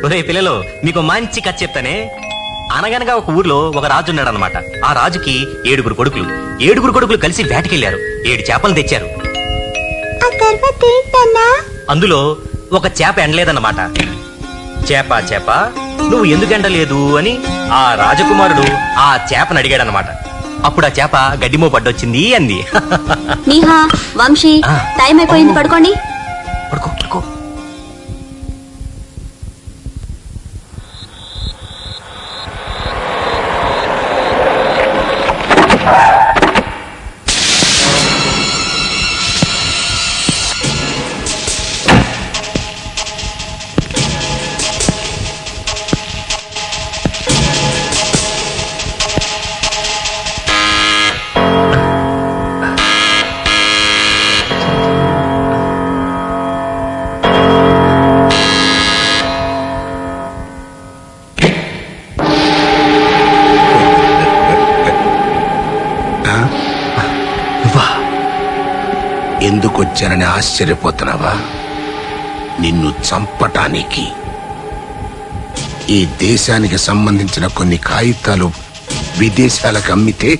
ఒరే పిల్లలు, మీకు మంచి కథ చెప్తానే. అనగనగా ఒక ఊర్లో ఒక రాజు ఉన్నాడు అనమాట. ఆ రాజుకి 7 కొడుకులు కలిసి వేటకెళ్లారు. 7 చేపలు తెచ్చారు. అందులో ఒక చేప ఎండలేదన్నమాట. చేప నువ్వు ఎందుకు ఎండలేదు అని ఆ రాజకుమారుడు ఆ చేపను అడిగాడనమాట. అప్పుడు ఆ చేప గడ్డిమో పడ్డొచ్చింది అంది. నీహా, వంశీ, టైం అయిపోయింది, పడుకోండి. పడుకో. ఎందుకొచ్చానని ఆశ్చర్యపోతున్నావా? నిన్ను చంపటానికి. ఈ దేశానికి సంబంధించిన కొన్ని కాగితాలు విదేశాలకు అమ్మితే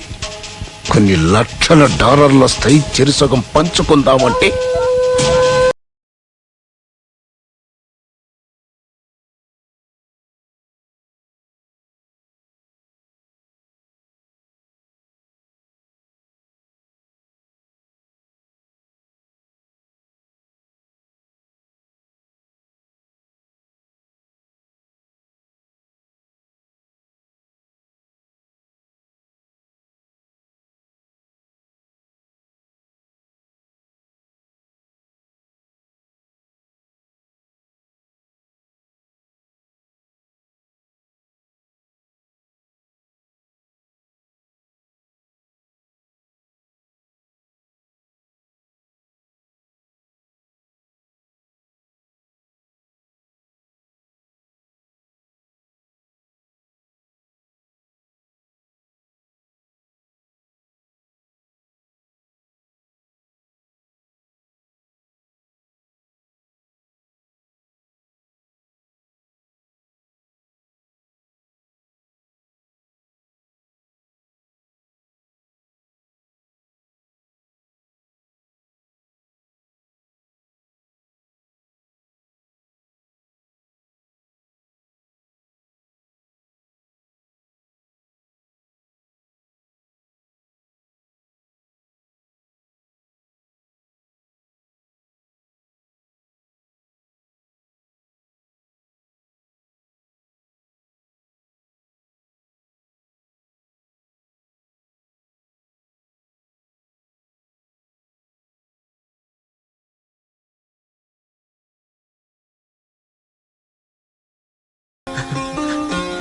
కొన్ని లక్షల డాలర్లు వస్తాయి. చెరుసగం పంచుకుందామంటే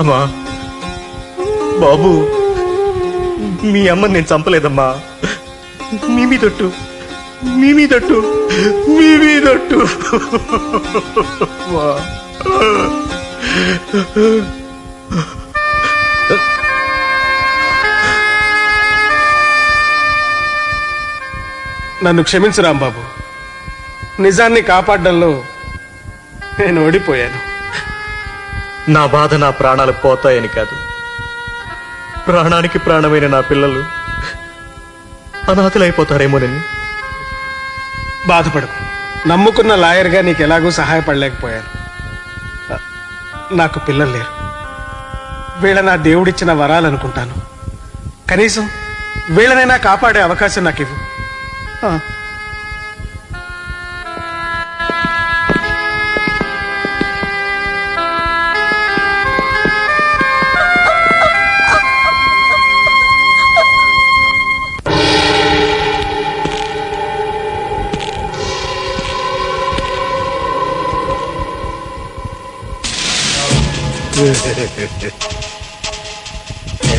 అమ్మా, బాబు, మీ అమ్మని నేను చంపలేదమ్మా. మీ మీదొట్టు. నన్ను క్షమించు రాంబాబు. నిజాన్ని కాపాడడంలో నేను ఓడిపోయాను. నా బాధ నా ప్రాణాలు పోతాయని కాదు, ప్రాణానికి ప్రాణమైన నా పిల్లలు అనాథలైపోతారేమోనని. బాధపడకు. నమ్ముకున్న లాయర్గా నీకు ఎలాగూ సహాయపడలేకపోయాను. నాకు పిల్లలు లేరు. వీళ్ళ నా దేవుడిచ్చిన వరాలనుకుంటాను. కనీసం వీళ్ళనైనా కాపాడే అవకాశం నాకు ఇవ్వు.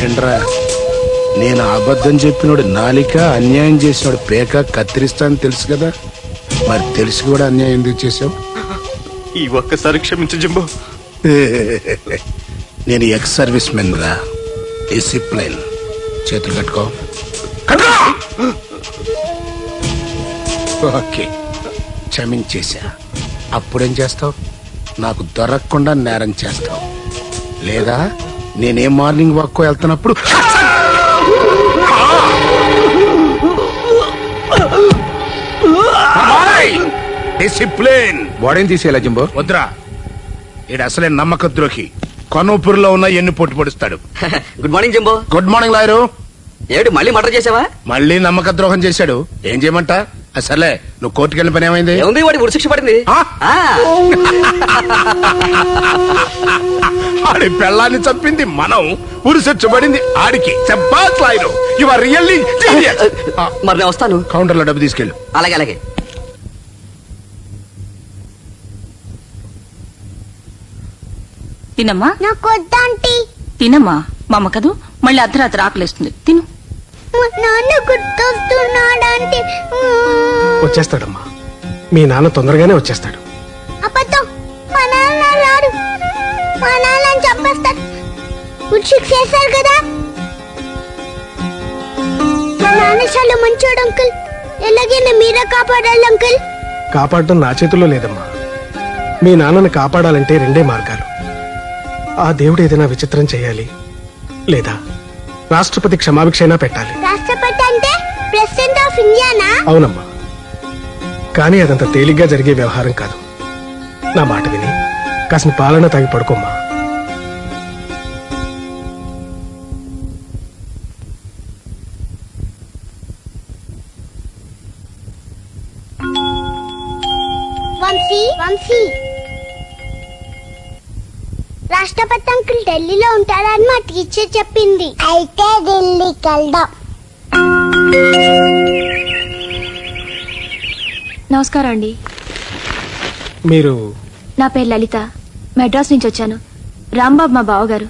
ఏంట్రా, నేను అబద్ధం చెప్పినోడు నాలిక, అన్యాయం చేసినోడు పేక కత్తిరిస్తాను తెలుసు కదా. మరి తెలిసి కూడా అన్యాయం ఎందుకు చేసావు? ఈ ఒక్కసారి క్షమించు జింబో. నేను ఎక్స్ సర్వీస్ మెన్ రా. డిసిప్లైన్. చేతులు కట్టుకో. ఓకే, క్షమించేశా. అప్పుడేం చేస్తావు? నాకు దొరకకుండా నేరం చేస్తావు, లేదా నేనే మార్నింగ్ వాక్ వెళ్తున్నప్పుడు డిసిప్లిన్. బాడీని తీసేయాలా జింబో? వద్దురా, ఈడు అసలే నమ్మక ద్రోహి. కనూపూర్లో ఉన్న ఎన్ని పొట్టు పొడుస్తాడు. Good morning jumbo. Good morning lawyer. ఏమిటి మళ్ళీ మర్డర్ చేసావా? మళ్ళీ నమ్మక ద్రోహం చేశాడు, ఏం చేయమంట? సర్లే, నువ్వు కోర్టుకి వెళ్ళిన పని ఏమైంది? ఏముంది, వాడి ఉరిశిక్ష పడింది. ఆ? ఆ, ఆడి పెళ్ళాన్ని చంపింది మనం, ఉరిసొచ్చబడింది ఆడికి. చెప్పాస్ lawyer, you are really genius. మరి నేను వస్తాను. కౌంటర్లో డబ్బు తీసుకెళ్ళు. అలాగే అలాగే. తినమ్మా, నాకు వద్దాంటీ. తినమ్మా. మా అమ్మ కదూ, మళ్ళీ అర్ధరాత్రి ఆకలేస్తుంది. తిను. నాన్న గుర్తొస్తున్నాడంటే వచ్చేస్తాడమ్మా, మీ నాన్న తొందరగానే వచ్చేస్తాడు. అబద్ధం, మా నాన్న రాడు. మా నాన్నని చంపేస్తాడు. ఉచిక్ చేశారు కదా. మా నాన్న చాలా మంచోడు అంకుల్. ఎలాగైనా మీరే కాపాడాలి అంకుల్. కాపాడటం నా చేతుల్లో లేదమ్మా. మీ నాన్నని కాపాడాలంటే రెండే మార్గాలు. ఆ దేవుడు ఏదైనా విచిత్రం చేయాలి, లేదా రాష్ట్రపతి క్షమాభిక్షైనా పెట్టాలి. రాష్ట్రపతి అంటే ప్రెసిడెంట్ ఆఫ్ ఇండియానా? అవునమ్మా, కానీ అదంత తేలిగ్గా జరిగే వ్యవహారం కాదు. నా మాట విని కాసిన పాలన తాగి పడుకోమ్మా. వంశీ వంశీ, రాష్ట్రపతి అంకుల్ ఢిల్లీలో ఉంటారని మా టీచర్ చెప్పింది. అయితే ఢిల్లీకి వెళ్దాం. నమస్కారం అండి. మీరు నా పేరు లలిత, మెడ్రాస్ నుంచి వచ్చాను. రాంబాబు మా బావగారు.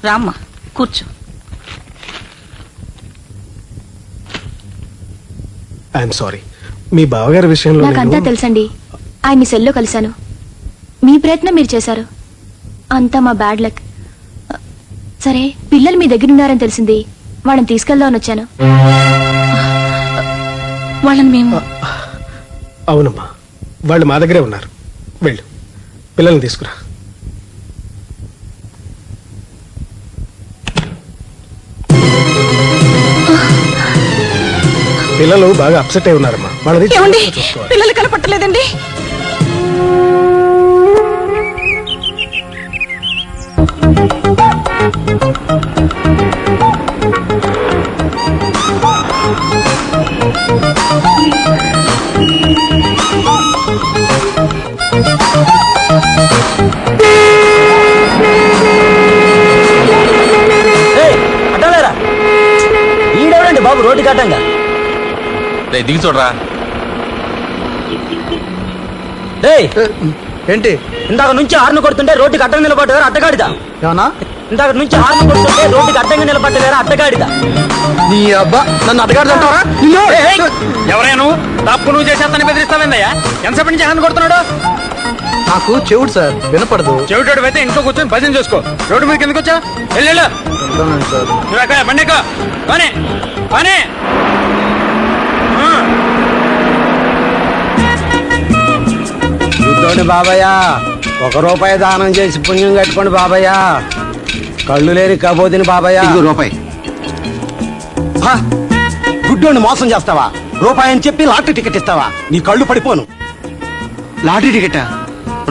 రామ్మా, కూర్చో. ఐఎమ్ సారీ, మీ బావగారి విషయంలో నాకంతా నేను- తెలుసండి. ఆయన్ని సెల్లో కలిశాను. మీ ప్రయత్నం మీరు చేశారు. అంతా మా బ్యాడ్ లక్. సరే, పిల్లలు మీ దగ్గర ఉన్నారని తెలిసింది. వాళ్ళని తీసుకెళ్దామని వచ్చాను. వాళ్ళని మేము అవునమ్మా, వాళ్ళు మా దగ్గరే ఉన్నారు. వెళ్ళు, పిల్లల్ని తీసుకురా. పిల్లలు బాగా అప్సెట్ అయి ఉన్నారమ్మా. వాళ్ళని ఏమండి, చూసుకోవాలి. పిల్లలు కనపట్టలేదండి. అడ్డాలేరా ఈడెవడండి బాబు రోడ్డు కట్టంగా? దిగి చూడరా. ఏంటి ఇందాక నుంచి హార్న్ కొడుతుంటే రోడ్డుకి అడ్డంగా నిలబడ్డారు అడ్డగాడిదా? ఏమన్నా ఇందాక నుంచి హార్న్ కొడుతుంటే రోడ్డుకి అడ్డంగా నిలబడ్డారు అడ్డగాడిదా? నీ అబ్బా నన్ను అడ్డగాడుతుంటావా? ఎవరైనా తప్పు నువ్వు చేసేస్తాను బెదిరిస్తావేందయ్యా? ఎంతసేపు నుంచి హాన్ కొడుతున్నాడు? నాకు చెవుడు సార్, వినపడదు. చెవిటోడు అయితే ఇంట్లో కూర్చొని భజన చేసుకో. రోడ్డు మీద కిందకు వచ్చా? వెళ్ళు. నువ్వు ఎక్కడ బండికో పని పని. చూడండి బాబయ్య, 1 రూపాయి దానం చేసి పుణ్యం కట్టుకోండి బాబయ్య. కళ్ళు లేని కబోదిని బాబయ్య. రూపాయి గుడ్డోని మోసం చేస్తావా? రూపాయి అని చెప్పి లాటరీ టికెట్ ఇస్తావా? నీ కళ్ళు పడిపోను. లాటరీ టికెటా?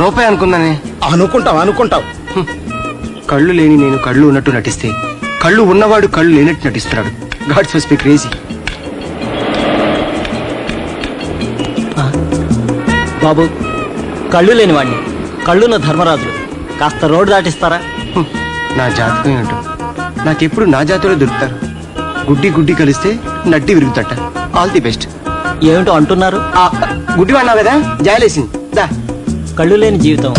రూపాయి అనుకున్నానే. అనుకుంటావు. కళ్ళు లేని నేను కళ్ళు ఉన్నట్టు నటిస్తే కళ్ళు ఉన్నవాడు కళ్ళు లేనట్టు నటిస్తున్నాడు. Gods must be crazy. బాబు, కళ్ళు లేని వాడిని, కళ్ళున్న ధర్మరాజులు, కాస్త రోడ్డు దాటిస్తారా? నా జాతకం ఏంటో, నాకెప్పుడు నా జాతిలో దొరుకుతారు. గుడ్డి కలిస్తే నడ్డి విరుగుతట. All the best. ఏమిటో అంటున్నారు? గుడ్డి వాడినావు కదా, జాలేసింది దా. కళ్ళు లేని జీవితం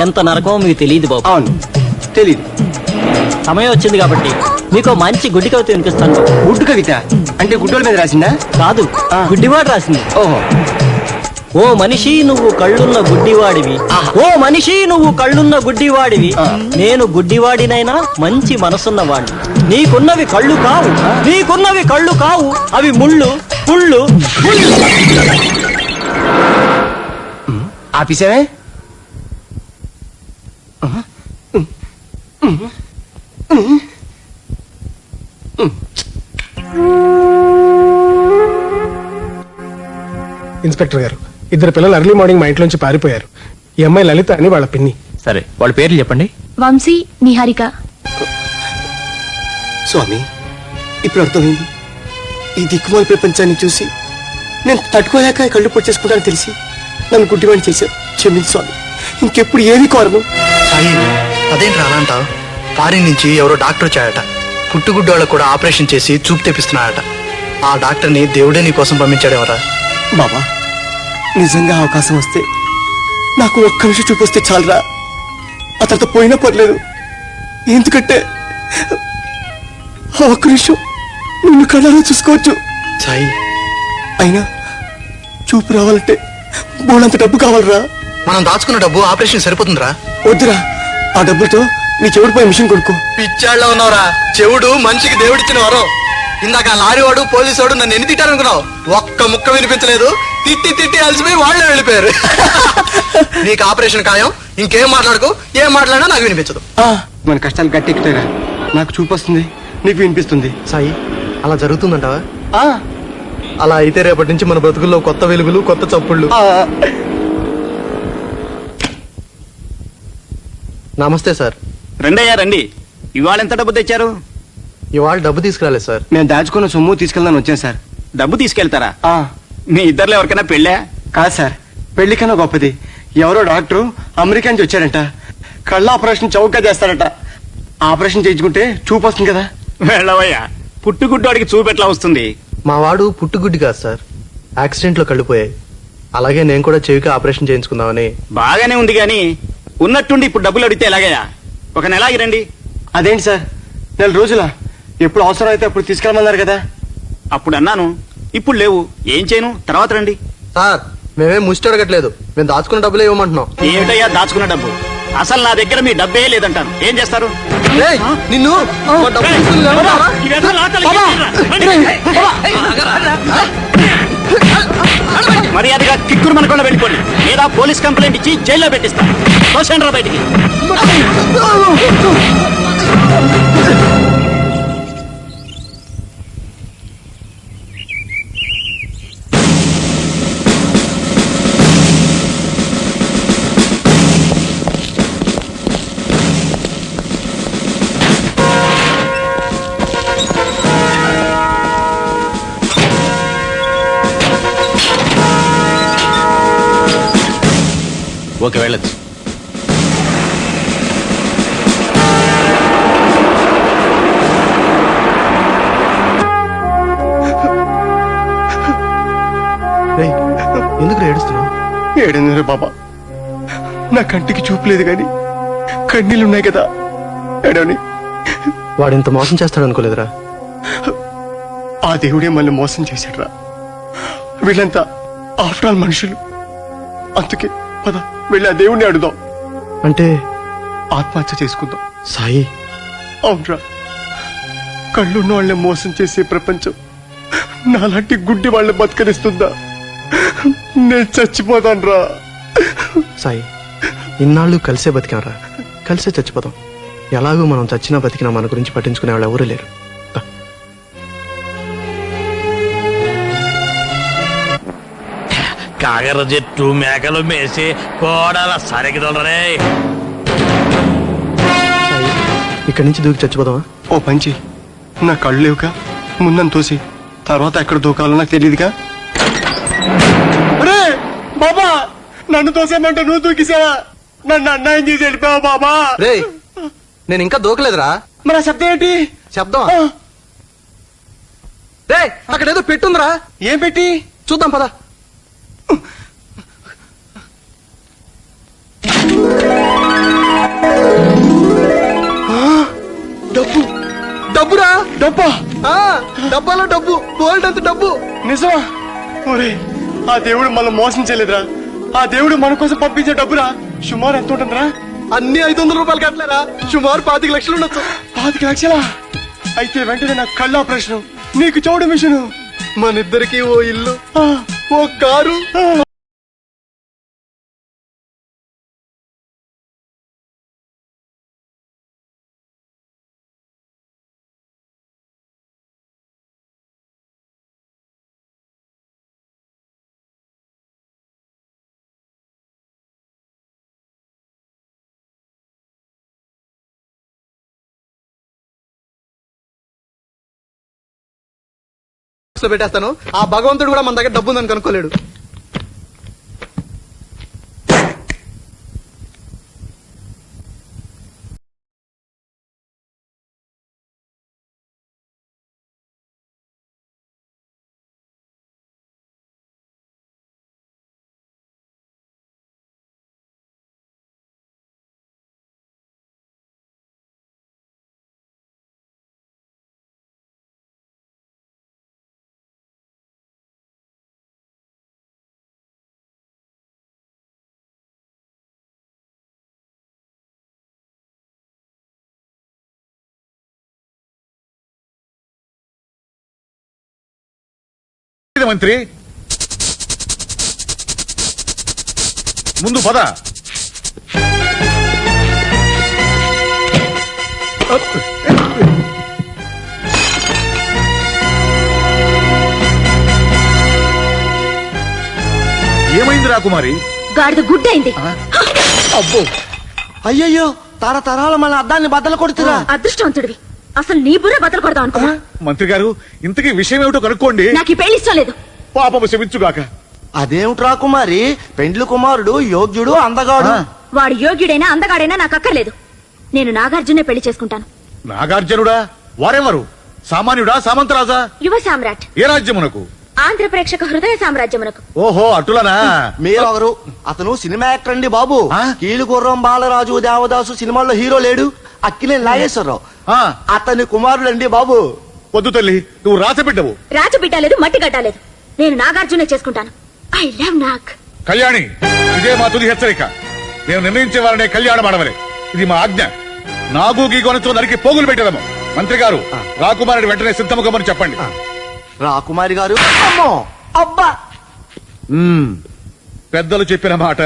ఎంత నరకమో మీకు తెలియదు బాబు. అవును, తెలీదు. సమయం వచ్చింది కాబట్టి మీకు మంచి గుడ్డి కవిత వినిపిస్తాను. గుడ్డు కవిత అంటే గుడ్డోల మీద రాసిందా? కాదు, గుడ్డివాడు రాసింది. ఓహో. ఓ మనిషి నువ్వు కళ్ళున్న గుడ్డివాడివి, ఓ మనిషి నువ్వు కళ్ళున్న గుడ్డివాడివి, నేను గుడ్డివాడినైనా మంచి మనసున్నవాడిని. నీకున్నవి కళ్ళు కావు, నీకున్నవి కళ్ళు కావు, అవి ముళ్ళు పుళ్ళు. ఆపిసావే? ఇన్స్పెక్టర్ గారు. ఇద్దరు పిల్లలు ఎర్లీ మార్నింగ్ మా ఇంట్లోంచి పారిపోయారు. ఈ అమ్మాయి లలిత అని వాళ్ళ పిన్ని. సరే వాళ్ళ పేర్లు చెప్పండి. వంశీ, నిహారిక. స్వామి, ఇప్పుడు అర్థమైంది. ఈ దిక్కుమాల ప్రపంచాన్ని చూసి నేను తట్టుకోలేక కళ్ళు పొచ్చేసుకుంటానని తెలిసి నన్ను గుడ్డివాణి చేశారు. క్షమించు స్వామి, ఇంకెప్పుడు ఏమీ కోరను. సాయి, అదేంటి అలా అంటావు? ఫారిన్ నుంచి ఎవరో డాక్టర్ వచ్చాడట. పుట్టుగుడ్డు వాళ్ళకు కూడా ఆపరేషన్ చేసి చూపు తెప్పిస్తున్నాడట. ఆ డాక్టర్ని దేవుడే నీ కోసం పంపించాడేమరా. బాబా, నిజంగా అవకాశం వస్తే నాకు ఒక్క నిమిషం చూపొస్తే చాలరా. ఆ తర్వాత పోయినా పర్లేదు. ఎందుకంటే ఆ ఒక్క నిమిషం నిన్ను కళ్ళలో చూసుకోవచ్చు. సాయి, అయినా చూపు రావాలంటే బోడంత డబ్బు కావాలరా. మనం దాచుకున్న డబ్బు ఆపరేషన్ సరిపోతుందిరా. వద్దురా, ఆ డబ్బులతో నీ చెవుడు పోయి మిషన్ కొడుకో. పిచ్చాళ్ళ ఉన్నావురా. చెవుడు మనిషికి దేవుడిచ్చిన వరం. ఇందాక లారీ వాడు పోలీసు వాడు నన్ను ఎన్ని తిట్టారనుకున్నావు? ఒక్క ముక్క వినిపించలేదు. తిట్టి తిట్టి అలసిపోయి వాళ్ళే వెళ్ళిపోయారు. నీకు ఆపరేషన్ ఖాయం. ఇంకేం మాట్లాడుకో. ఏం మాట్లాడినా నాకు వినిపించదు. మన కష్టాలు గట్టెక్కుతాయిరా. నాకు చూపు వస్తుంది, నీకు వినిపిస్తుంది. సాయి, అలా జరుగుతుందంటావా? అలా అయితే రేపటి నుంచి మన బ్రతుకుల్లో కొత్త వెలుగులు, కొత్త చప్పుళ్ళు. నమస్తే సార్. రెండయ్యా రండి. ఇవాళ ఎంత డబ్బు తెచ్చారు? ఇవాళ డబ్బు తీసుకురాలేదు సార్. నేను దాచుకున్న సొమ్ము తీసుకెళ్దాను వచ్చాను సార్. డబ్బు తీసుకెళ్తారా? మీ ఇద్దర్లో ఎవరికైనా పెళ్ళా? కాదు సార్, పెళ్లికన్నా గొప్పది. ఎవరో డాక్టరు అమెరికా నుంచి వచ్చారంట. కళ్ళ ఆపరేషన్ చౌకగా చేస్తారట. ఆపరేషన్ చేయించుకుంటే చూపు వస్తుంది కదా. వెళ్ళవయ్యా, పుట్టుగుడ్డోడికి చూపెట్లా వస్తుంది. మా వాడు పుట్టుగుడ్డి కాదు సార్, యాక్సిడెంట్ లో కళ్ళిపోయాయి. అలాగే నేను కూడా చెవికి ఆపరేషన్ చేయించుకుందామని. బాగానే ఉంది గాని ఉన్నట్టుండి ఇప్పుడు డబ్బులు అడిగితే ఎలాగయ్యా? ఒక నెల ఆగి రండి. అదేంటి సార్, నెల రోజుల? ఎప్పుడు అవసరం అయితే అప్పుడు తీసుకెళ్ళమన్నారు కదా. అప్పుడు అన్నాను, ఇప్పుడు లేవు. ఏం చేయను? తర్వాత రండి. సార్, మేమేం ముష్టి అడగట్లేదు. మేము దాచుకున్న డబ్బులే ఇవ్వమంటున్నాం. ఏమిటయ్యా దాచుకున్న డబ్బు? అసలు నా దగ్గర మీ డబ్బే లేదంటాను. ఏం చేస్తారు? ఏయ్, నిన్ను మా డబ్బు తీసుకుని లేవన్నారా? ఇవేదో లాటలు మర్యాదగా కిక్కురు మనకుండా వెళ్ళిపోండి, లేదా పోలీస్ కంప్లైంట్ ఇచ్చి జైల్లో పెట్టిస్తా. తోసండ్రా బయటికి. ఓకే, వెళ్ళచ్చు. రేయ్, ఎందుకు ఏడుస్తున్నావు? ఏడున్నర బాబా, నా కంటికి చూపు లేదు గాని కన్నీళ్ళున్నాయి కదా. ఏడవని. వాడు ఇంత మోసం చేస్తాడు అనుకోలేదురా. ఆ దేవుడే మళ్ళీ మోసం చేశాడురా. వీళ్ళంతా ఆఫ్టర్ ఆల్ మనుషులు. అందుకే పద వెళ్ళి ఆ దేవుడిని అడుగుదాం. అంటే ఆత్మహత్య చేసుకుందాం. సాయి, అవునరా, కళ్ళున్న వాళ్ళని మోసం చేసే ప్రపంచం నాలాంటి గుడ్డి వాళ్ళని బతకనిస్తుందా? నేను చచ్చిపోతాను రా. సాయి, ఇన్నాళ్ళు కలిసే బతికాంరా, కలిసే చచ్చిపోతాం. ఎలాగూ మనం చచ్చినా బతికినా మన గురించి పట్టించుకునే వాళ్ళు ఎవరూ లేరు. కాగర చెట్టు మేకలు మేసి కోడల సరిగిదొలరే. సాయి, ఇక్కడి నుంచి దూకి చచ్చిపోదామా? ఓ పంచి, నా కళ్ళు లేవుగా, ముందని తోసి తర్వాత ఎక్కడ దూకాలో నాకు తెలియదుగా. అరే బాబా, నన్ను తోసేమంటే నువ్వు దూకిసావా? నన్ను అన్యాయం చేసి వెళ్ళిపోయావా బాబా? రేయ్, నేను ఇంకా దూకలేదురా. మరి ఆ శబ్దం ఏంటి? శబ్దం? రే, అక్కడ ఏదో పెట్టుందిరా. ఏం పెట్టి? చూద్దాం పద. డబ్బు. డబ్బురా. డబ్బా? డబ్బాలో డబ్బు, గోల్డ్ అంత డబ్బు. నిజమా? ఒరే, ఆ దేవుడు మనం మోసం చేయలేదురా. ఆ దేవుడు మన కోసం పంపించే డబ్బురా. సుమారు ఎంత ఉంటుందిరా? అన్ని 500 రూపాయలు కట్టలేరా? సుమారు 25 లక్షలు ఉండొచ్చు. 25 లక్షలా? అయితే వెంటనే నాకు కళ్ళ ఆపరేషన్, నీకు చౌడు మిషన్, మనిద్దరికి ఓ ఇల్లు, ఓ కారు. లో పెట్టేస్తాను. ఆ భగవంతుడు కూడా మన దగ్గర డబ్బు ఉందని కనుక్కోలేడు. మంత్రి ముందు పద. ఏమైంది రాకుమారి? గాడిద గుడ్డైంది. అబ్బో, అయ్యయ్యో, తరతరాల మన అద్దాన్ని బద్దలు కొడుతురా. అదృష్టవంతుడివి. అసలు నీ బుర్ర బద్దలు కొడదాం అనుకున్నా. మంత్రి గారు, ఇంతకీ విషయం ఏమిటో కనుక్కోండి. నాకు ఈ పెళ్లి ఇష్టం లేదు. పాపము క్షమించుగాక. అదేమిట్రా కుమారి, పెండ్లి కుమారుడు యోగ్యుడు అందగాడు. వాడు యోగ్యుడైనా అందగాడైనా నాకు అక్కర్లేదు. నేను నాగార్జునే పెళ్లి చేసుకుంటాను. నాగార్జునుడా? వారెవరు? సామాన్యుడా సామంతరాజా? యువ సామ్రాట్. ఏ రాజ్యమునకు? ఆంధ్ర ప్రేక్షక హృదయ సామ్రాజ్యమునకు. ఓహో, అటులనా? మీరెవరు? అతను సినిమా యాక్టర్ అండి బాబు. ఆ? కీలుగుర్రం బాలరాజు దేవదాసు సినిమాల్లో హీరో లేడు, అక్కినే నాగేశ్వరరావు. ఆ, అతని కుమారుడండి బాబు. వద్దు తల్లి, నువ్వు రాసబిడ్డవు. రాజబిడ్డ లేదు, మట్టి గడ్డలేదు. నేను నాగార్జునే చేసుకుంటాను. I love Nag. కళ్యాణి, ఇదే మా తుది హెచ్చరిక. నేను నిర్ణయించే వారనే కళ్యాణం ఆడవలే. ఇది మా ఆజ్ఞ. నాగు గీగొనతో నరికి పోగులు పెట్టేదము. మంత్రి గారు, రాకుమారుడి వెంటనే సిద్ధముఖమని చెప్పండి. రాకుమారి గారు. అమ్మో, అబ్బా. పెద్దలు చెప్పిన మాట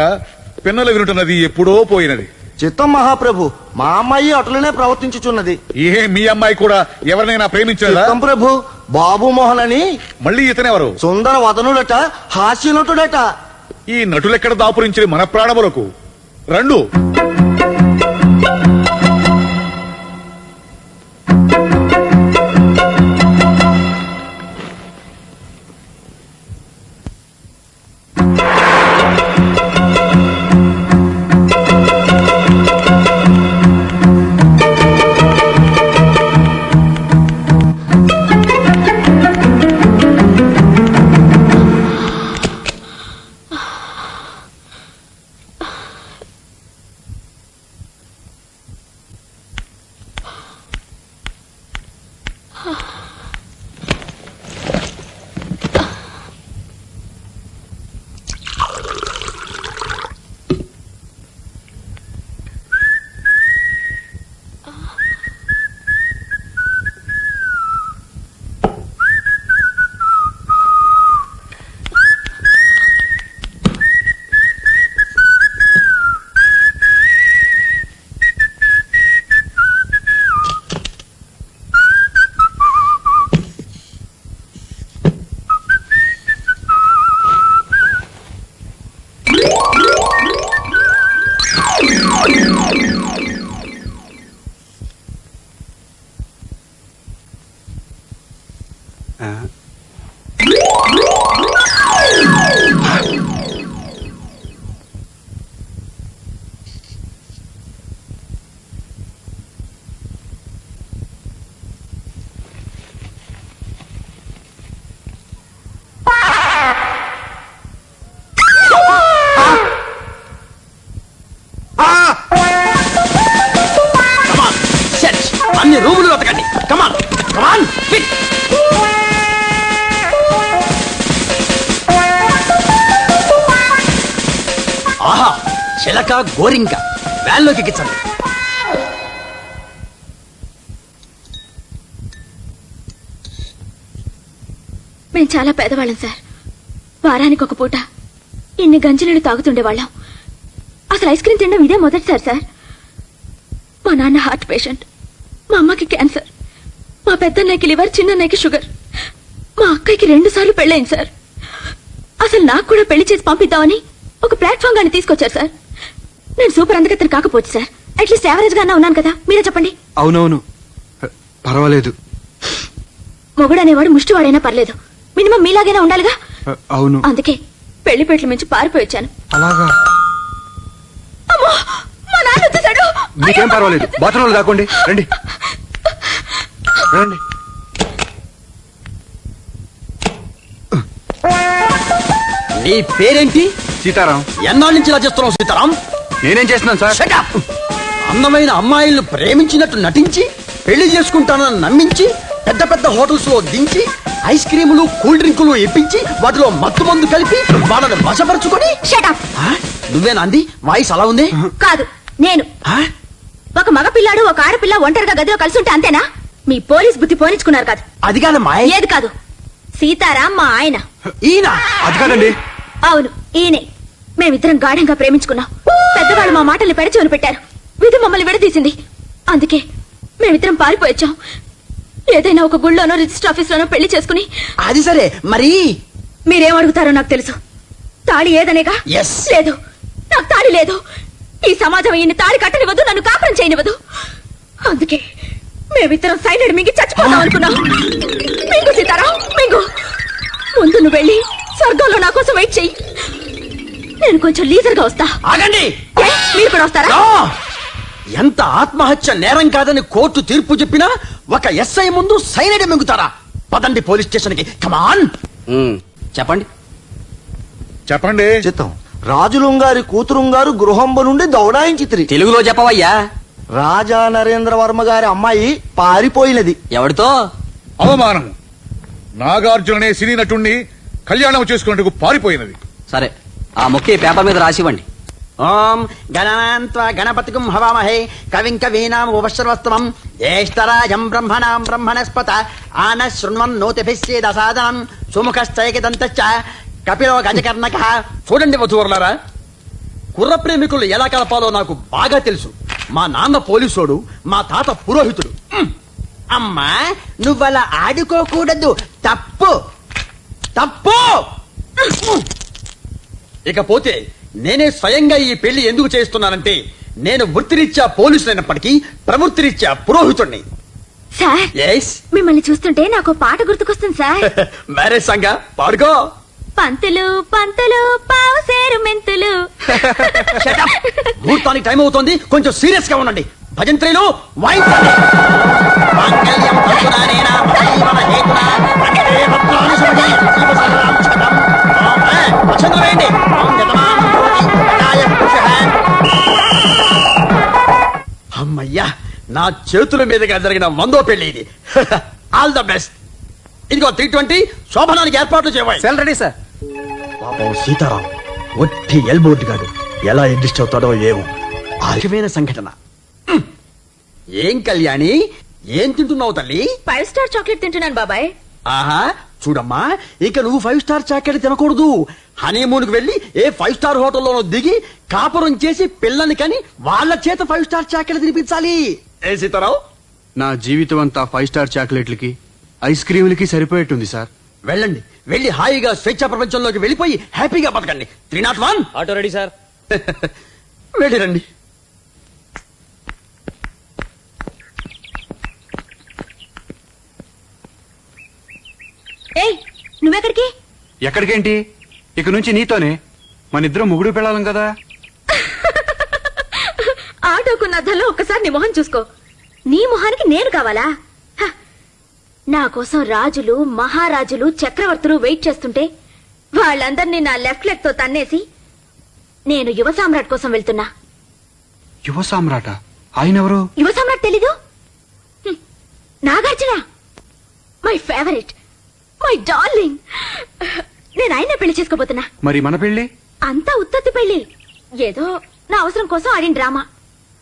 పిన్నలు వినుటున్నది ఎప్పుడో పోయినది. చిత్తం మహాప్రభు, మా అమ్మాయి అట్లనే ప్రవర్తించుచున్నది. ఏ మీ అమ్మాయి కూడా ఎవరినైనా ప్రేమించారా? చిత్తం ప్రభు, బాబు మోహన్ అని మళ్ళీ ఇతనెవరు? సుందర వదనుడట, హాస్యనటుడట. ఈ నటులెక్కడ దాపురించిన మన ప్రాణములకు రండు. అన్ని రూములు వెతకండి. కమాన్ కమాన్. ఆహా, చిలక గోరింక వ్యాన్లోకి ఎక్కించండి. మేము చాలా పేదవాళ్ళం సార్. వారానికి ఒక పూట ఇన్ని గంజినీళ్ళు తాగుతుండేవాళ్ళం. అసలు ఐస్ క్రీమ్ తినడం ఇదే మొదటిసారి సార్. మా నాన్న హార్ట్ పేషెంట్, మా అమ్మకి క్యాన్సర్, మా పెద్దన్నయ్యకి లివర్, చిన్నన్నయ్యకి షుగర్, మా అక్కయ్యకి 2 సార్లు పెళ్ళైంది సార్. అసలు నాకు కూడా పెళ్లి చేసి పంపిద్దామని ఒక ప్లాట్ఫామ్ గాని తీసుకొచ్చారు సార్. నేను సూపర్ అందగత్తెని కాకపోవచ్చు సార్, అట్లీస్ట్ యావరేజ్ గానే ఉన్నాను కదా, మీరే చెప్పండి. అవునవును, పర్వాలేదు. మొగుడు అనేవాడు ముష్టివాడైనా పర్లేదు, మినిమం మీలాగైనా ఉండాలిగా. అవును. అందుకే పెళ్లి పెట్ల మించి పారిపోయి వచ్చాను. అలాగా? అమ్మో, మా నాన్న వచ్చేసాడు. మీకేం పర్వాలేదు, బాత్రూంలో దాక్కోండి. రండి రండి. నీ పేరేంటి? సీతారాం. ఎన్నాళ్ళ నుంచి ఇలా చేస్తున్నావు సీతారాం? నేనేం చేస్తున్నాను సార్? Shut up! అందమైన అమ్మాయిలను ప్రేమించినట్టు నటించి పెళ్లి చేసుకుంటానని నమ్మించి పెద్ద పెద్ద హోటల్స్ లో దించి ఐస్ క్రీములు కూల్ డ్రింకులు ఇప్పించి వాటిలో మత్తు మందు కలిపి వాళ్ళని వశపరుచుకొని. Shut up! నువ్వేనా అంది? వాయిస్ అలా ఉంది. కాదు, నేను. ఆ? ఒక మగ పిల్లాడు ఒక ఆడపిల్ల ఒంటరిగా గదిలో కలిసి ఉంటే అంతేనా? మీ పోలీస్ బుద్ధి పోనిచ్చుకున్నారు కాదు. అది కాదమ్మా. ఏది కాదు, సీతారాం మా ఆయన. ఈయన? అది కాదండి. అవును, ఈయనే. మేమిద్దరం గాఢంగా ప్రేమించుకున్నాం. పెద్దవాళ్ళు మా మాటల్ని పెడచెవిన పెట్టారు. విధి మమ్మల్ని విడదీసింది. అందుకే మేమిద్దరం పారిపోయొచ్చాం. ఏదైనా ఒక గుళ్ళోనో రిజిస్టర్ ఆఫీస్ లోనో పెళ్లి చేసుకుని. అది సరే, మరి మీరేం అడుగుతారో నాకు తెలుసు. తాళి ఏదనేగా? Yes. లేదు, నాకు తాళి లేదు. ఈ సమాజం ఈయన తాళి కట్టనివ్వదు, నన్ను కాపురం చేయనివ్వదు. అందుకే మేమిద్దరం సైలెడ్ మింగి చచ్చిపోదాం అనుకున్నాం. మింగు సీతారాం, మింగు. ముందు నువ్వు వెళ్ళి స్వర్గంలో నా కోసం వెయిట్ చెయ్యి. నేను కొంచెం లీజర్ గా వస్తా. ఆగండి. ఏ, మీరు కూడా వస్తారా? నో! ఎంత ఆత్మహత్య నేరం కాదని కోర్టు తీర్పు చెప్పినా ఒక ఎస్ఐ ముందు సైనైడ్ మింగుతారా? పదండి పోలీస్ స్టేషన్ కి. కమాన్. చెప్పండి. చెప్పండి. చిత్తం రాజులుంగారి కూతురుంగారు గృహంబ నుండి దౌడాయించిత్రి. తెలుగులో చెప్పవయ్యా. రాజా నరేంద్ర వర్మ గారి అమ్మాయి పారిపోయినది. ఎవరితో? అవమానం. నాగార్జుననే సినీ నటుణ్ణి కళ్యాణం చేసుకున్నట్టుకు పారిపోయినది. సరే, ఆ మొక్కే పేపర్ మీద రాసివ్వండి. ఓం గణాన్త్వా గణపతికుం హవామహే కవిం కవీనాం ఉపశ్రవస్తమం జ్యేష్ఠరాజం బ్రహ్మణాం బ్రహ్మణస్పత ఆన శృణ్వన్నోతిభిశ్చేదసాదనం సుముఖశ్చైకదంతశ్చ కపిలో గజకర్ణకః. చూడండి వధూవరులారా, కుర్ర ప్రేమికులు ఎలా కలపాలో నాకు బాగా తెలుసు. మా నాన్న పోలీసోడు, మా తాత పురోహితుడు. అమ్మా, నువ్వలా ఆడుకోకూడదు, తప్పు తప్పు. ఇకపోతే నేనే స్వయంగా ఈ పెళ్లి ఎందుకు చేస్తున్నానంటే, నేను వృత్తిరీత్యా పోలీసులైనప్పటికీ ప్రవృత్తిరీత్యా పురోహితుడిని. Sir, yes. మిమ్మల్ని చూస్తుంటే నాకు పాట గుర్తుకొస్తుంది సార్. మ్యారేజ్ సంగా పాడుకో. పంతులు పంతులు పావుసేరు మెంతులు. ముహూర్తానికి టైం అవుతోంది, కొంచెం సీరియస్ గా ఉండండి. భజంత్రీలు వాయించండి. మాంగళ్యం తంతునానేనా మహీమన హేతునా కంఠే భద్రాణి శుభగే శివ సర్వం శతం. అక్షంతలు వేయండి. ఓం యతమాం భూమి గణాయ పురుషః. అమ్మయ్యా, నా చేతుల మీదుగా జరిగిన 100వ పెళ్లి ఇది. All the best. ఇదిగో 320 శోభనానికి ఏర్పాట్లు చేయవాలి. Cell ready sir. పాపం సీతారాం ఒట్టి ఎల్బోర్డ్ గాడు ఎలా అడ్జస్ట్ అవుతాడో ఏమో. ఆశ్చర్యమైన సంఘటన. ఏం కళ్యాణి, ఏం తింటున్నావు తల్లి? 5 స్టార్ చాక్లెట్ తింటున్నాను బాబాయ్. ఆహా, చూడమ్మా, ఇక నువ్వు 5 స్టార్ చాక్లెట్ తినకూడదు. హనీమూన్ కు వెళ్లి ఏ 5 స్టార్ హోటల్లోనో దిగి కాపురం చేసి పిల్లని కని వాళ్ళ చేత 5 స్టార్ చాక్లెట్ తినిపించాలి. ఏ సీతారావు? నా జీవితం అంతా 5 స్టార్ చాక్లెట్లకి ఐస్ క్రీములకి సరిపోయేట్టుంది సార్. వెళ్ళండి, వెళ్ళి హాయిగా స్వేచ్ఛా ప్రపంచంలోకి వెళ్ళిపోయి హ్యాపీగా బతకండి. 301 ఆటో రెడీ సార్. వెళ్ళిరండి. ఏయ్, నువ్వెక్కడికి? ఎక్కడికేంటి, ఇక నుంచి నీతోనే. మన ఇద్దరం ముగుడు పెళ్ళాలం కదా. ఆటోకున్న అద్దంలో ఒక్కసారి నీ మొహం చూసుకో. నీ మొహానికి నేను కావాలా? హ, నా కోసం రాజులు, మహారాజులు, చక్రవర్తులు వెయిట్ చేస్తుంటే వాళ్ళందరినీ నా లెఫ్ట్ లెగ్ తో తన్నేసి నేను యువ సామ్రాట్ కోసం వెళ్తున్నా. యువ సామ్రాట? ఆయన ఎవరు? యువ సామ్రాట్ తెలీదు? హ్మ్, Nagarjuna, my favourite, my darling. నేను ఆయనే పెళ్లి చేసుకోబోతున్నా. మరి మన పెళ్లి? అంతా ఉత్తత్తి పెళ్లి. ఏదో నా అవసరం కోసం ఆడిన డ్రామా.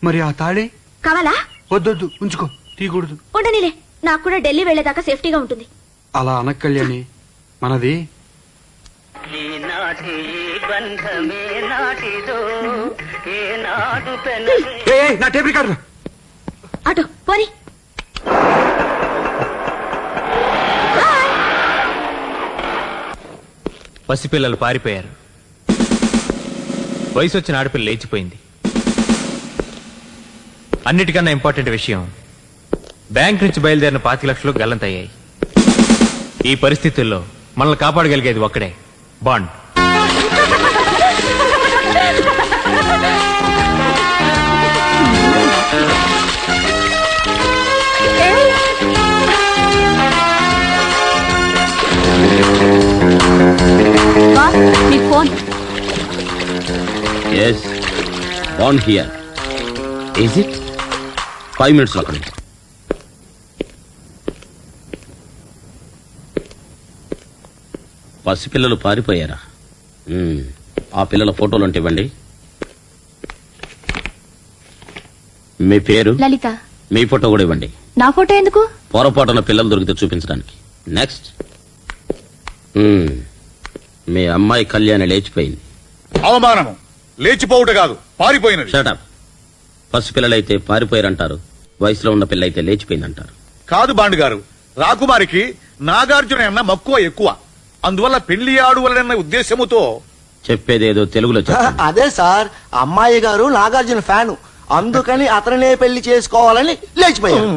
మరి ఆ తాళి? కావాలా? వద్దొద్దు, ఉంచుకో, తీయకూడదు. ఉండనిలే, నాకు కూడా ఢిల్లీ వెళ్లేదాకా సేఫ్టీగా ఉంటుంది. అలా అనకు కళ్యాణి, మనది. నా టేప్ రికార్డు. ఆటో పోని. పసిపిల్లలు పారిపోయారు. వయసు వచ్చిన ఆడపిల్ల లేచిపోయింది. అన్నిటికన్నా ఇంపార్టెంట్ విషయం, బ్యాంక్ నుంచి బయలుదేరిన 25 లక్షలు గల్లంతయ్యాయి. ఈ పరిస్థితుల్లో మనల్ని కాపాడగలిగేది ఒక్కడే, బాండ్. బాస్, మీ phone. Yes, Bond here. Is it? 5 minutes అక్కడ. పసిపిల్లలు పారిపోయారా? ఆ పిల్లల ఫోటోలు అంటే ఇవ్వండి. మీ పేరు? లలిత. మీ ఫోటో కూడా ఇవ్వండి. నా ఫోటో ఎందుకు? పొరపాటున పిల్లలు దొరికితే చూపించడానికి. నెక్స్ట్. మీ అమ్మాయి కళ్యాణి లేచిపోయింది. అవమానము. లేచిపోవుట కాదు, పారిపోయినది. షటప్. పసిపిల్లలైతే పారిపోయారంటారు, వయసులో ఉన్న పిల్లైతే లేచిపోయిందంటారు. కాదు బాండు గారు, రాకుమారికి నాగార్జున అన్న మక్కువ ఎక్కువ, అందువల్ల పెళ్లి ఆడు వలన ఉద్దేశముతో చెప్పేదేదో తెలుగులో చెప్పండి. అదే సార్, అమ్మాయి గారు నాగార్జున ఫ్యాను, అందుకని అతనినే పెళ్లి చేసుకోవాలని లేచిపోయారు,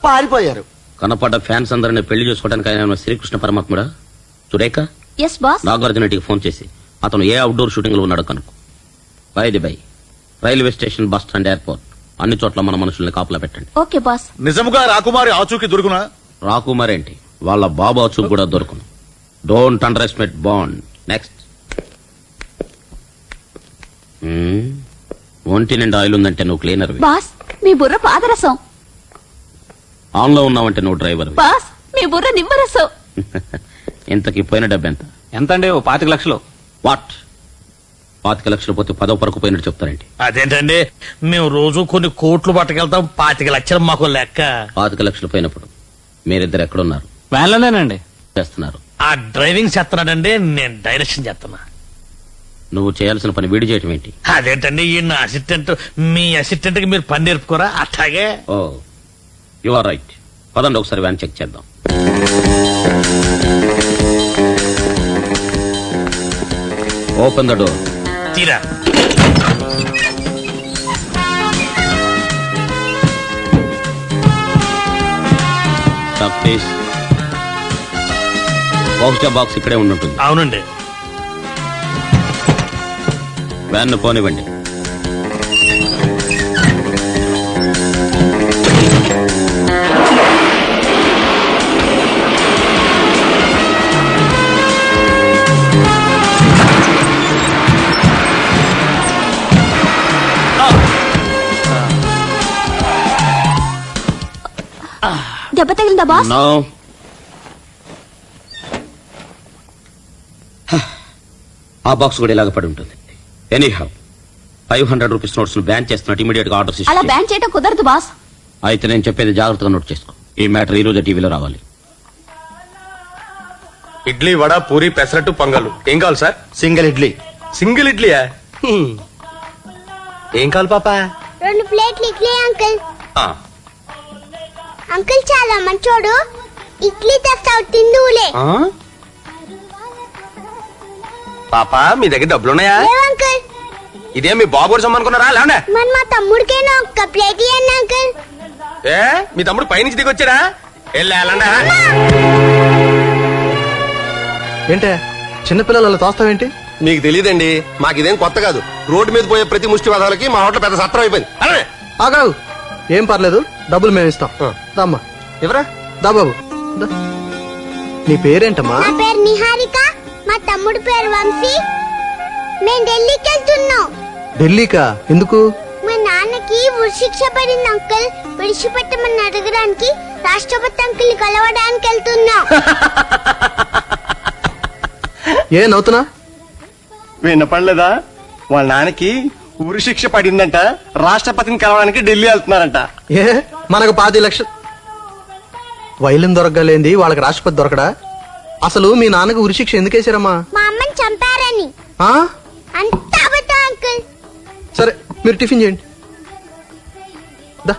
పారిపోయారు. కనపడ్డ ఫ్యాన్స్ అందరిని పెళ్లి చేసుకోవడానికి ఆయన శ్రీకృష్ణ పరమాత్ముడా? Surekha, yes boss. నాగార్జునటికి ఫోన్ చేసి అతను ఏ అవుట్డోర్ షూటింగ్ లో ఉన్నాడో కనుక్కో. By railway station, bus stand, airport అన్ని చోట్ల మన మనుషుల్ని కాపలా పెట్టండి. Okay boss. నిజముగా రాకుమారి ఆచూకి దొరుకునా? రాకుమారేంటి, వాళ్ళ బాబు ఆచూకు కూడా దొరుకును. Don't under estimate bond. Next. ఒంటి నిండా ఆయిల్ ఉందంటే నువ్వు క్లీనర్. బాస్, మీ బుర్ర పాదరసం. ఆన్ లో ఉన్నావంటే నువ్వు డ్రైవర్. బాస్, మీ బుర్ర నిమ్మరసం. ఇంతకి పోయిన డబ్బు ఎంత? ఎంతండి? 25 లక్షలు. వాట్? 25 లక్షలు పోతే 10వ పరకు పోయినట్టు చెప్తారేంటి? అదేంటండి, మేము రోజు కొన్ని కోట్లు పట్టుకెళ్తాం, 25 లక్షలు మాకు లెక్క. 25 లక్షలు పోయినప్పుడు మీరిద్దరు ఎక్కడున్నారు? వ్యాన్లోనేనండి. చేస్తున్నారు. ఆ డ్రైవింగ్ చేస్తున్నాడండి, నేను డైరెక్షన్ చేస్తున్నా. నువ్వు చేయాల్సిన పని వీడి చేయటం ఏంటి? అదేంటండి, ఈ నా అసిస్టెంట్, మీ అసిస్టెంట్ కి మీరు పని నేర్పుకోరా? అట్లాగే. ఓ, యు ఆర్ రైట్. పదండి ఒకసారి వ్యాన్ చెక్ చేద్దాం. Open the door. తీరా. ప్లీజ్. బాక్స్ ఇక్కడే ఉండుంటుంది. అవునండి. వ్యాన్ పోనివ్వండి. దెబ్బ తగిలిందా బాస్? నో. ఆ బాక్స్ కూడా ఇలాగ పడి ఉంటుంది. ఎనీహౌ, 500 రూపీస్ నోట్స్ బ్యాన్ చేస్తున్నట్టు ఇమీడియట్ గా ఆర్డర్స్ అలా బ్యాన్ చేయడం కుదరదు బాస్. అయితే నేను చెప్పేది జాగ్రత్తగా నోట్ చేసుకో. ఈ మ్యాటర్ ఈ రోజు టీవీలో రావాలి. ఇడ్లీ, వడ, పూరి, పెసరట్టు, పొంగల్. ఏం కావాలి సార్? సింగిల్ ఇడ్లీ. సింగిల్ ఇడ్లీయా? ఏం కావాలి పాప? 2 ప్లేట్లు ఇడ్లీ అంకుల్. అంకుల్ చాలా మంచోడు, ఇడ్లీ తెస్తావు తిందువులే. పాప, మీ దగ్గర డబ్బులున్నాయా? లేవు అంకుల్. ఇదే మీ బాబు కోసం అనుకున్నారా? లేవండి. మరి మా తమ్ముడికైనా ఒక్క ప్లేట్ ఇవ్వండి అంకుల్. ఏ, మీ తమ్ముడు పైనుంచి దిగి వచ్చాడా? వెళ్ళండి. ఏంటే చిన్నపిల్లలు అలా తోస్తావేంటి? మీకు తెలియదండి, మాకు ఇదేం కొత్త కాదు. రోడ్డు మీద పోయే ప్రతి ముష్టి వాదాలకి మా హోటల్ పెద్ద సత్రం అయిపోయింది. ఆగావు, ఏం పర్లేదు, డబ్బులు మేము ఇస్తాం. రామ్మా. ఎవరా? దా బాబు దా. నీ పేరేంటమ్మా? నా పేరు నిహారిక, మా తమ్ముడు పేరు వంశీ. మేము ఢిల్లీకి వెళ్తున్నాం. ఢిల్లీకా? ఎందుకు? మా నాన్నకి ఉరిశిక్ష పడింది అంకుల్, విడిచిపెట్టమని అడగడానికి రాష్ట్రపతి అంకుల్ కలవడానికి వెళ్తున్నాం. ఏ నవ్వుతున్నా? వినపడలేదా? వాళ్ళ నాన్నకి ఉరి శిక్ష పడిందంట, రాష్ట్రపతిని కలవడానికి ఢిల్లీ వెళ్తున్నారంట. ఏ మనకు 10 లక్షలు వైలిన్ దొరకలేంది వాళ్ళకి రాష్ట్రపతి దొరకడా? అసలు మీ నాన్నకు ఉరిశిక్ష ఎందుకేసారమ్మా? మా అమ్మని చంపారని. అంతా అబద్ధం అంకుల్. సరే, మీరు టిఫిన్ చేయండి. దా.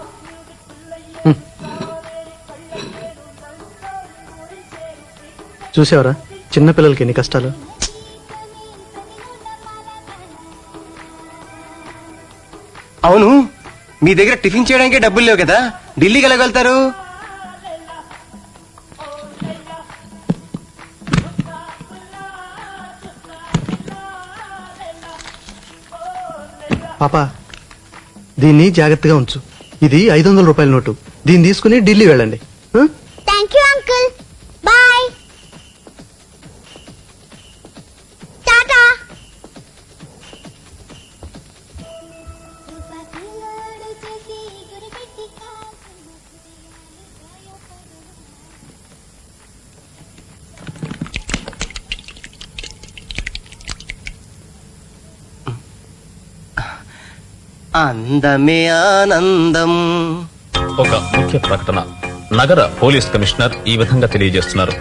చూసావరా చిన్నపిల్లలకి ఎన్ని కష్టాలు. అవును, మీ దగ్గర టిఫిన్ చేయడానికి డబ్బులు లేవు కదా, ఢిల్లీకి ఎలా వెళ్తారు? పాపా దీన్ని జాగ్రత్తగా ఉంచు. ఇది 500 రూపాయల నోటు. దీన్ని తీసుకుని ఢిల్లీ వెళ్ళండి. ఆ? Thank you uncle. Bye. Tata. అందమే ఆనందం. ఒక ముఖ్య ప్రకటన. నగర పోలీస్ కమిషనర్ ఈ విధంగా తెలియజేస్తున్నారు.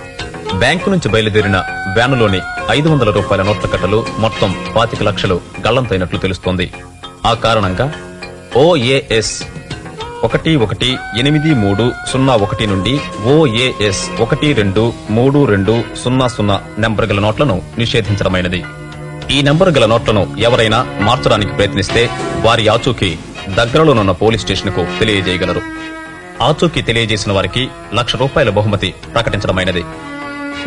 బ్యాంకు నుంచి బయలుదేరిన వ్యానులోని 500 రూపాయల నోట్ల కట్టలు మొత్తం 25 లక్షలు గల్లంతైనట్లు తెలుస్తోంది. ఆ కారణంగా OAS 118301 నుండి OAS 123200 నెంబర్ గల నోట్లను నిషేధించడమైనది. ఈ నెంబర్ గల నోట్లను ఎవరైనా మార్చడానికి ప్రయత్నిస్తే వారి ఆచూకీ దగ్గరలోనున్న పోలీస్ స్టేషన్ కు తెలియజేయగలరు. ఆచూకీ తెలియజేసిన వారికి ₹1,00,000 బహుమతి ప్రకటించడమైనది.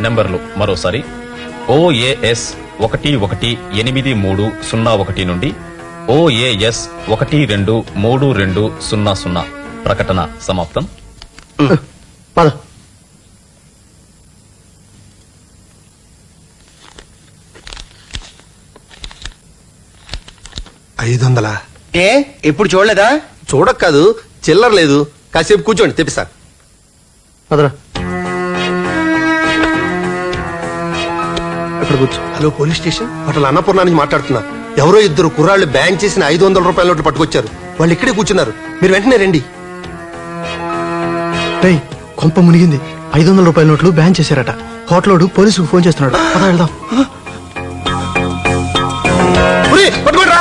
నెంబర్లు మరోసారి OAS 118301 నుండి OAS 123200. ప్రకటన సమాప్తం. పద. ఏ ఎప్పుడు చూడలేదా? చూడక కాదు, చిల్లర లేదు. కాసేపు కూర్చోండి, తెప్పిస్తాను. పదరా. ఎక్కడ కూర్చో. Hello, police station. Hotel Annapurna నుంచి మాట్లాడుతున్నా. ఎవరో ఇద్దరు కుర్రాళ్ళు బ్యాంక్ చేసిన 500 రూపాయల నోట్లు పట్టుకొచ్చారు. వాళ్ళు ఇక్కడే కూర్చున్నారు. మీరు వెంటనే రండి. రేయ్, కొంప మునిగింది. 500 రూపాయల నోట్లు బ్యాన్ చేశారట. హోటలోడు పోలీసుకు ఫోన్ చేస్తున్నాడు. పద వెళ్దాం. పట్టుకోరా.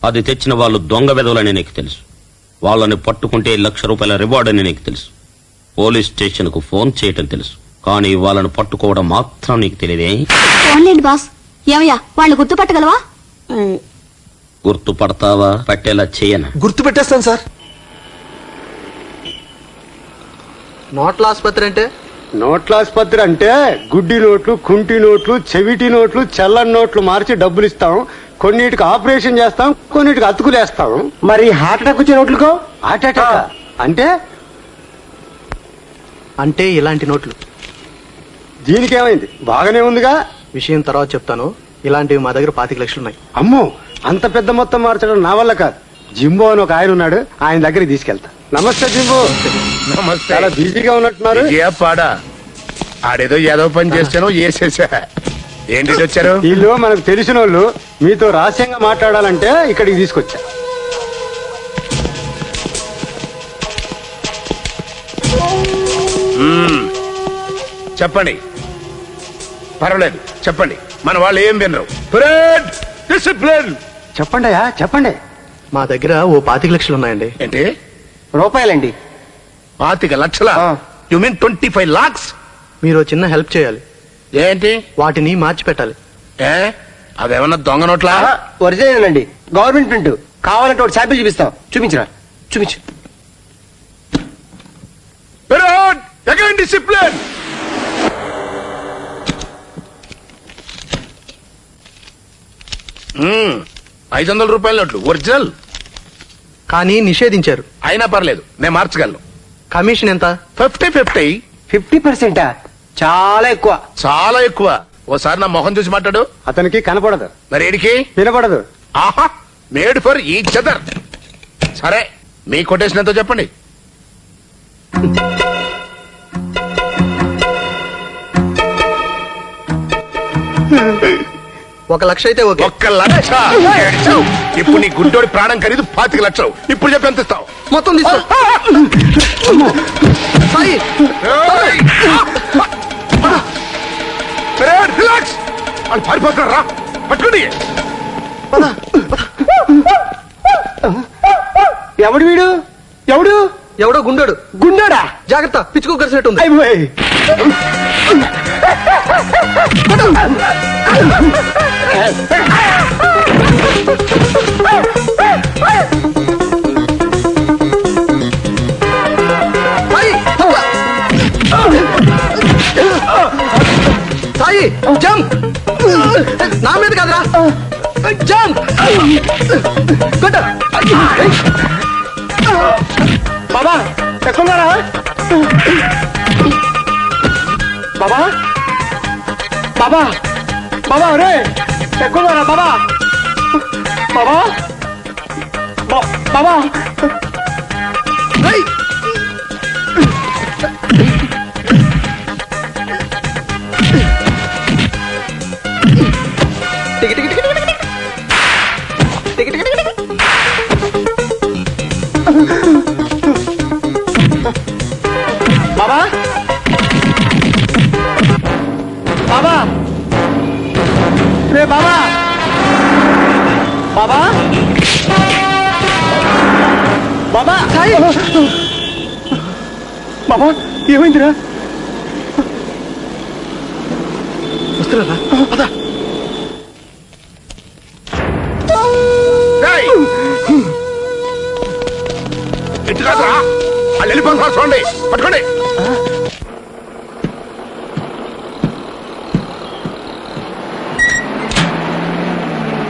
అది తెచ్చిన వాళ్ళు దొంగ వెధవులని నీకు తెలుసు. వాళ్ళని పట్టుకుంటే ₹1,00,000 రివార్డ్ అని నీకు తెలుసు. పోలీస్ స్టేషన్ కు ఫోన్ చేయటం తెలుసు. కానీ వాళ్ళని పట్టుకోవడం మాత్రం నీకు తెలియదే. ఫోన్లేండి బాస్. ఏమయ్యా, వాళ్ళు గుర్తుపట్టగలవా? గుర్తుపడతావా? పట్టేలా చేయనా? గుర్తు పెట్టేస్తాను సార్. నోట్ల ఆసుపత్రి అంటే? నోట్ల ఆసుపత్రి అంటే గుడ్డి నోట్లు, కుంటి నోట్లు, చెవిటి నోట్లు, చల్లని నోట్లు మార్చి డబ్బులు ఇస్తాం. కొన్నిటికి ఆపరేషన్ చేస్తాం, కొన్నిటికి అతుకులేస్తాం. మరి హార్ట్ అటాక్ వచ్చే నోట్లుకో హార్ట్ అటాక్ అంటే అంటే ఇలాంటి నోట్లు. దీనికేమైంది? బాగానే ఉందిగా. విషయం తర్వాత చెప్తాను. ఇలాంటివి మా దగ్గర 25 లక్షలు ఉన్నాయి. అమ్మో, అంత పెద్ద మొత్తం మార్చడం నా వల్ల కాదు. జింబో అని ఒక ఆయన ఉన్నాడు, ఆయన దగ్గరికి తీసుకెళ్తా. నమస్తే జింబో. నమస్తే. చాలా బిజీగా ఉన్నట్టున్నారు. పాడా ఆడేదో ఏదో పని చేస్తానో చేసేసా. ఏంటి వచ్చారు? వీళ్ళు మనకు తెలిసిన వాళ్ళు. మీతో రహస్యంగా మాట్లాడాలంటే ఇక్కడికి తీసుకొచ్చా. చెప్పండి. పర్వాలేదు, చెప్పండి. మన వాళ్ళు ఏం వినరు. డిసిప్లిన్. చెప్పండియా, చెప్పండి. మా దగ్గర ఓ 25 లక్షలు ఉన్నాయండి. ఏంటి? రూపాయలండి. 25 లక్షల? You mean 25 lakhs? మీరు చిన్న హెల్ప్ చేయాలి. ఏంటి? వాటిని మార్చి పెట్టాలి. అవేమన్నా దొంగ నోట్లా? ఒరిజినల్ అండి, గవర్నమెంట్ ప్రింట్. కావాలంటే ఒక శాంపిల్ చూపిస్తాం. చూపించరా? చూపించు. డిసిప్లిన్. ₹500 నోట్లు ఒరిజినల్. కానీ నిషేధించారు. అయినా పర్లేదు, నేను మార్చగలను. కమిషన్ ఎంత? 50-50. 50%? చాలా ఎక్కువ. చాలా ఎక్కువ. ఓసారి నా మొహం చూసి మాట్లాడు. అతనికి కనపడదు, మరి ఏడికి వినపడదు. ఆహా, మేడ్ ఫర్ ఈచ్ అదర్. సరే, మీ కొటేషన్ ఎంతో చెప్పండి. ₹1,00,000 అయితే ఓకే. 1,00,000? ఏడ్చావు. ఇప్పుడు నీ గుడ్డోడి ప్రాణం ఖరీదు 25 లక్షలు. ఇప్పుడు చెప్పి ఎంత ఇస్తావు? మొత్తం తీసుకో. సాయి, రిలాక్స్. వాళ్ళు పారిపోతున్నారు. రా, పట్టుకోండి. ఎవడు వీడు ఎవడు ఎవడో గుండాడు. గుండాడా? జాగ్రత్త, పిచ్చుకో కలిసినట్టుంది. అయిపోయి సాయి జంప్. నా మీద కాదురా, జంప్. కొట్ట. బాబా ఎక్కడున్నారా? బాబా బాబా బాబా రే ఎక్కడున్నారా బాబా? బాబా బాబా బాబా బాబా రే బాబా బాబా బాబా బాబా ఏమైందిరా? వస్తున్నారా? పద. ఎట్టు కాదురా, వాళ్ళు వెళ్ళిపోతున్నారు చూడండి, పట్టుకోండి.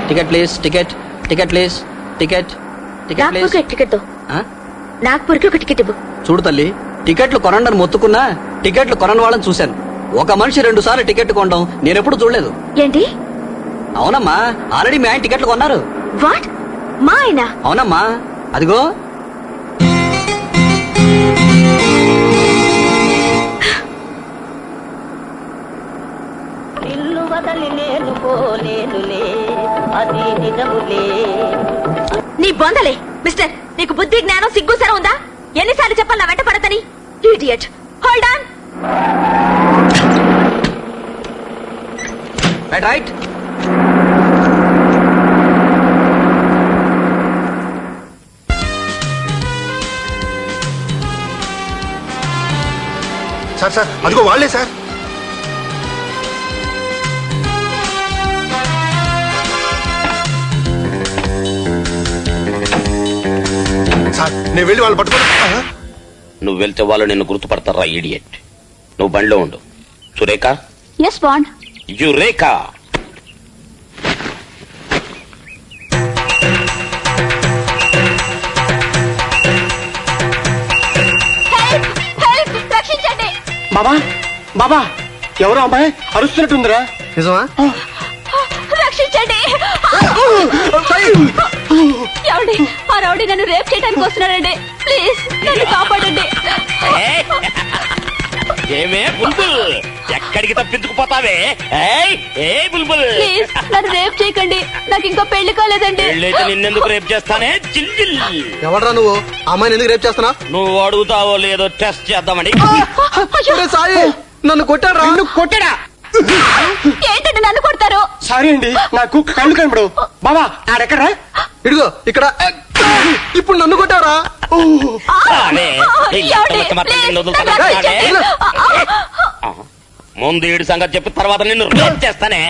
Ticket please, ticket ticket please, ticket ticket please. నాగ్పూర్కి టికెట్ నాగ్పూర్కి ఒక టికెట్ ఇవ్వు. చూడు తల్లి, టికెట్లు కొనండి మొత్తుకున్నా టికెట్లు కొనని వాళ్ళని చూశాను. ఒక మనిషి 2 సార్లు టికెట్ కొనడం నేనెప్పుడు చూడలేదు. ఏంటి? అవునమ్మా, ఆల్రెడీ మీ ఆయన టికెట్లు కొన్నారు. వాట్? మా ఆయన? అవునమ్మా, అదిగో. ఇల్లు వదలి నేను పోలేనులే, అది నిజములే. నీ బొందలే మిస్టర్, నీకు బుద్ధి జ్ఞానం సిగ్గు సర ఉందా? ఎన్నిసార్లు చెప్పాలి నా వెంట పడతని? Idiot. Hold on. Right. Sir sir అదిగో వాళ్ళే సార్. సార్ నేను వెళ్ళి వాళ్ళు పట్టుకున్నా. నువ్వు వెళ్తే వాళ్ళు నిన్ను గుర్తుపడతారా ఇడియట్. నువ్వు బండిలో ఉండు. సురేఖ. Yes Bond. యురేఖ. రక్షించండి. బాబా బాబా ఎవరో అమ్మాయి అరుస్తున్నట్టుందిరా. నిజమా? రక్షించండి. ఏమండి, ఆ రౌడీ నన్ను రేప్ చేయడానికి వస్తున్నాడండి. ప్లీజ్ నన్ను కాపాడండి. ఏమే బుల్బుల్, ఎక్కడికి తప్పించుకుపోతావే? బుల్బుల్ ప్లీజ్ నన్ను రేప్ చేయకండి. నాకు ఇంకా పెళ్లి కాలేదండి. పెళ్ళైతే నిన్నెందుకు రేపు చేస్తానే? జిల్. ఎవడ్రా నువ్వు? అమ్మాయిని ఎందుకు రేపు చేస్తున్నా? నువ్వు అడుగుతావో లేదో టెస్ట్ చేద్దామని. సాయి నన్ను కొట్టారా? కొట్టాడా? ఏంటండి నన్ను కొడతారు? సారీ అండి, నాకు కళ్ళు కనపడు. బాబా ఆడెక్కడా? ఇదిగో ఇక్కడ. ఇప్పుడు నన్ను కొట్టారా? ముందు ఏడు సంగతి చెప్పి తర్వాత నిన్ను రేప్ చేస్తానే.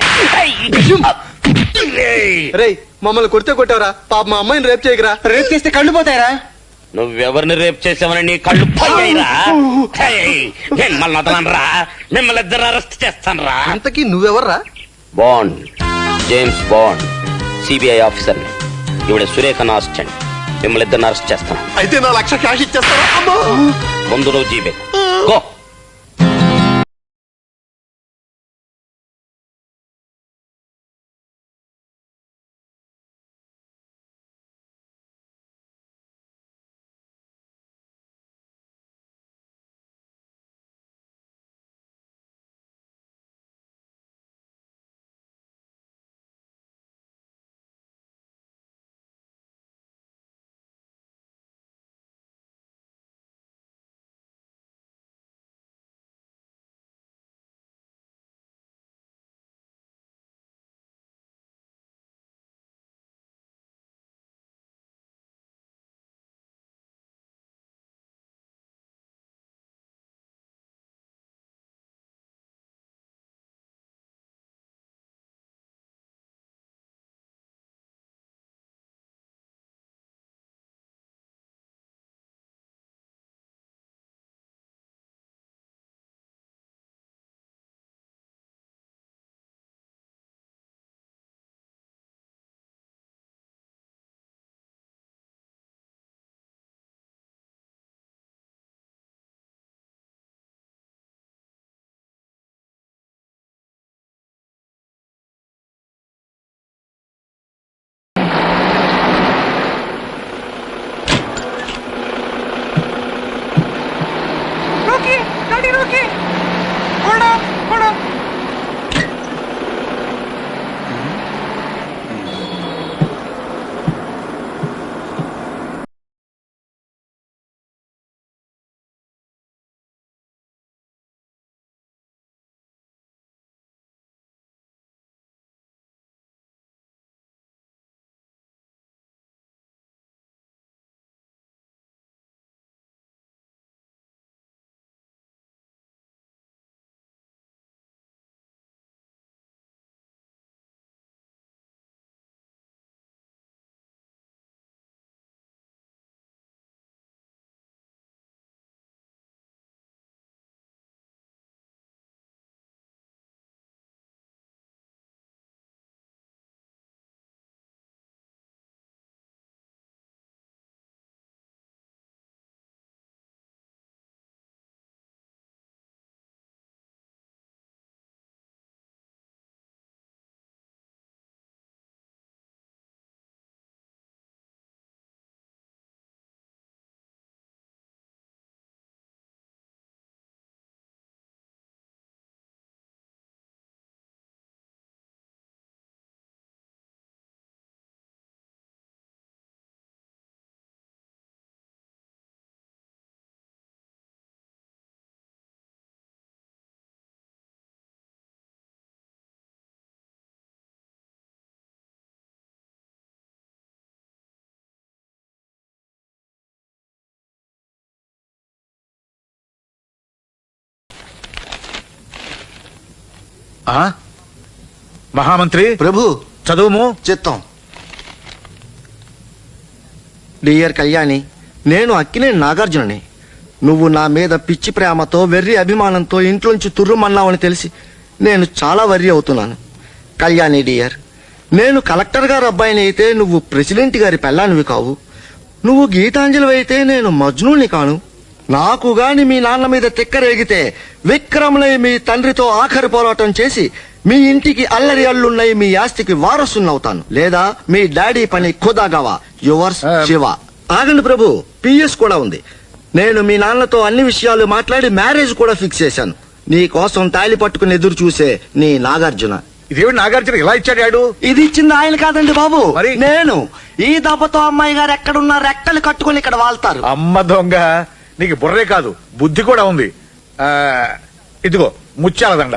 రేయ్ మమ్మల్ని కొడితే కొట్టారా? పాప మా అమ్మాయిని రేప్ చేయకరా. రేప్ చేస్తే కళ్ళు పోతాయరా? నువ్వెవరిని రేప్ చేసావని నీ కళ్ళు పోయాయిరా. మిమ్మల్ని వదలనరా, మిమ్మల్ని ఇద్దరు అరెస్ట్ చేస్తానరా. అంతకీ నువ్వెవర్రా? Bond, James Bond, CBI officer. ఇవిడ సురేఖ నా అసిస్టెంట్. మిమ్మల్ని ఇద్దరు అరెస్ట్ చేస్తాను. అయితే నా 1,00,000 క్యాష్ ఇచ్చేస్తారా? ముందు నువ్వు జీబే గో. మహామంత్రి ప్రభు చదువుము. చిత్తం. డియర్ కళ్యాణి, నేను అక్కినేని నాగార్జునని. నువ్వు నా మీద పిచ్చి ప్రేమతో వెర్రి అభిమానంతో ఇంట్లోంచి తుర్రుమన్నావని తెలిసి నేను చాలా వర్రీ అవుతున్నాను. కళ్యాణి డియర్, నేను కలెక్టర్ గారు అబ్బాయిని అయితే నువ్వు ప్రెసిడెంట్ గారి పెళ్ళానివి కావు. నువ్వు గీతాంజలి అయితే నేను మజ్నూని కాను. నాకు గాని మీ నాన్న మీద తిక్కరేగితే విక్రములై మీ తండ్రితో ఆఖరి పోరాటం చేసి మీ ఇంటికి అల్లరి అల్లున్నై మీ ఆస్తికి వారసున్నవుతాను. లేదా మీ డాడీ పని ఖుదాగవా. యువర్స్ శివ. ఆగండి ప్రభు, పిఎస్ కూడా ఉంది. నేను మీ నాన్నతో అన్ని విషయాలు మాట్లాడి మ్యారేజ్ కూడా ఫిక్స్ చేశాను. నీ కోసం తాళి పట్టుకుని ఎదురు చూసే నీ నాగార్జున. ఇదేమి నాగార్జున ఇలా ఇచ్చాడు? ఇది ఇచ్చింది ఆయన కాదండి బాబు, నేను. ఈ దెబ్బతో అమ్మాయి గారు ఎక్కడున్నా రెక్కలు కట్టుకుని ఇక్కడ వాళ్తారు. అమ్మ దొంగ, నీకు బుర్రే కాదు బుద్ధి కూడా ఉంది. ఇదిగో ముత్యాల దండ.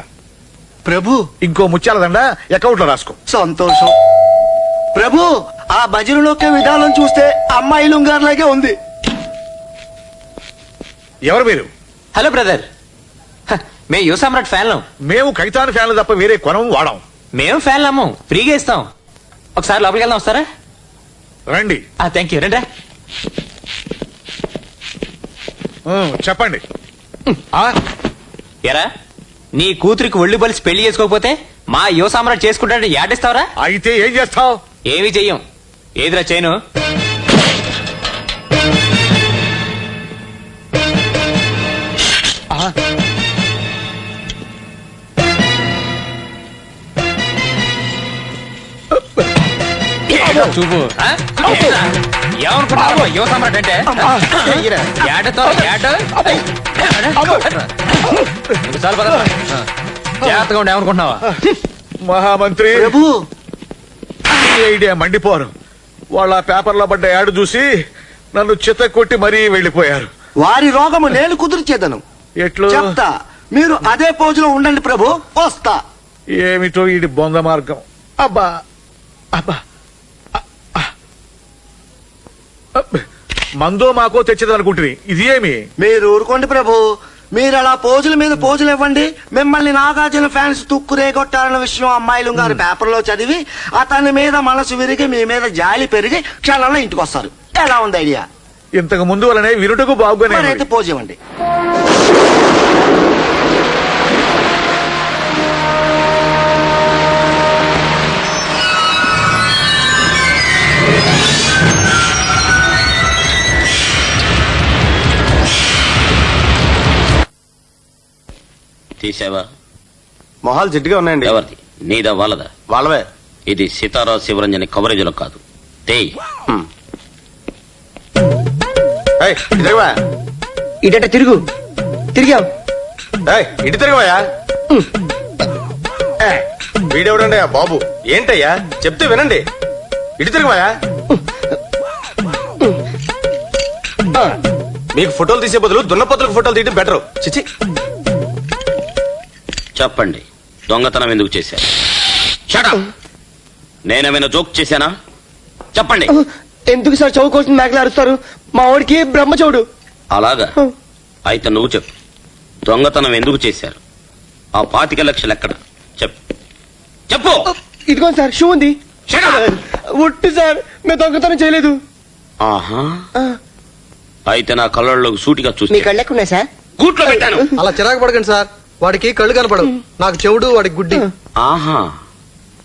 ప్రభు, ఇంకో ముత్యాల దండ అకౌంట్ లో రాసుకో. సంతోషం ప్రభు. ఆ భజనలోకే విధానం చూస్తే అమ్మాయి లుంగారులాగే ఉంది. ఎవరు మీరు? హలో బ్రదర్, మేము యువ సమ్రాట్ ఫ్యాన్లం. మేము కైతాన్ ఫ్యాన్లు తప్ప వేరే కొనం వాడాం. మేము ఫ్యాన్లము, ఫ్రీగా ఇస్తాం. ఒకసారి లోపలికి వెళ్దాం, వస్తారా? రండి. Thank you. రండి. చెప్పండి. ఎరా, నీ కూతురికి ఒళ్ళు బలిసి పెళ్లి చేసుకోకపోతే మా యువ సమ్రాట్ చేసుకుంటాడంటే యాడిస్తావరా? అయితే ఏం చేస్తావు? ఏమీ చెయ్యం. ఏదిరా చేయను? చూపు. ఏమనుకుంటావు యువ సమ్రాట్ అంటే? జాగ్రత్తగా ఉండి ఏమనుకుంటున్నావా? మహామంత్రి ప్రభు, ఐడియా మండిపోరు. వాళ్ళ పేపర్లో పడ్డ యాడ్ చూసి నన్ను చిత్త కొట్టి మరీ వెళ్లిపోయారు. వారి రోగము నేను కుదిర్చేదను. ఎట్లు చెప్తా, మీరు అదే పోజులో ఉండండి ప్రభు. వస్తా. ఏమిటో ఇది బొంద మార్గం. అబ్బా అబ్బా, మందో మాకో తెచ్చేదనుకుంటుంది. ఇది ఏమి? మీరు ఊరుకోండి ప్రభు. మీరు అలా పోజుల మీద పోజులు ఇవ్వండి. మిమ్మల్ని నాగార్జున ఫ్యాన్స్ తుక్కురేగొట్టారన్న విషయం అమ్మాయిలు గారు పేపర్లో చదివి అతని మీద మనసు విరిగి మీ మీద జాలి పెరిగి క్షణంలో ఇంటికి వస్తారు. ఎలా ఉంది ఐడియా? ఇంతకు ముందు వలనే వినుటకు బాగుగానే. అయితే పోజు ఇవ్వండి. తీసావా? మొహాలు జిడ్డుగా ఉన్నాయండి. ఎవరిది? నీదా వాళ్ళదా? వాళ్ళవే. ఇది సితారా శివరంజని కవరేజ్ లో కాదు. ఇట తిరుగు. తిరిగావు. ఇటు తిరగవయ్యా. వీడెవడండి బాబు? ఏంటయ్యా చెప్తే వినండి. ఇటు తిరగవయ్యా. మీకు ఫోటోలు తీసే బదులు దున్నపోతులకు ఫోటోలు తీయడం బెటర్. చిచి. చెప్పండి, దొంగతనం ఎందుకు చేశారు? నేనేమైనా జోక్ చేశానా? చెప్పండి. ఎందుకు సార్ చౌ కోసం మేకలు అరుస్తారు? మా వాడికి బ్రహ్మచౌడు. అలాగా? అయితే నువ్వు చెప్పు, దొంగతనం ఎందుకు చేశారు? ఆ 25 లక్షలు ఎక్కడ? చెప్పు చెప్పు. ఇదిగోండి సార్, షూ ఉంది. ఒట్టు సార్, మేము దొంగతనం చేయలేదు. ఆహా, అయితే నా కళ్ళలోకి సూటిగా చూసి మీ కళ్ళెక్కున్నాయి సార్. గూట్లో పెట్టాను. అలా చిరాకు పడకండి సార్, వాడికి కళ్ళు కనపడవు. నాకు చెవుడు, వాడికి గుడ్డి. ఆహా,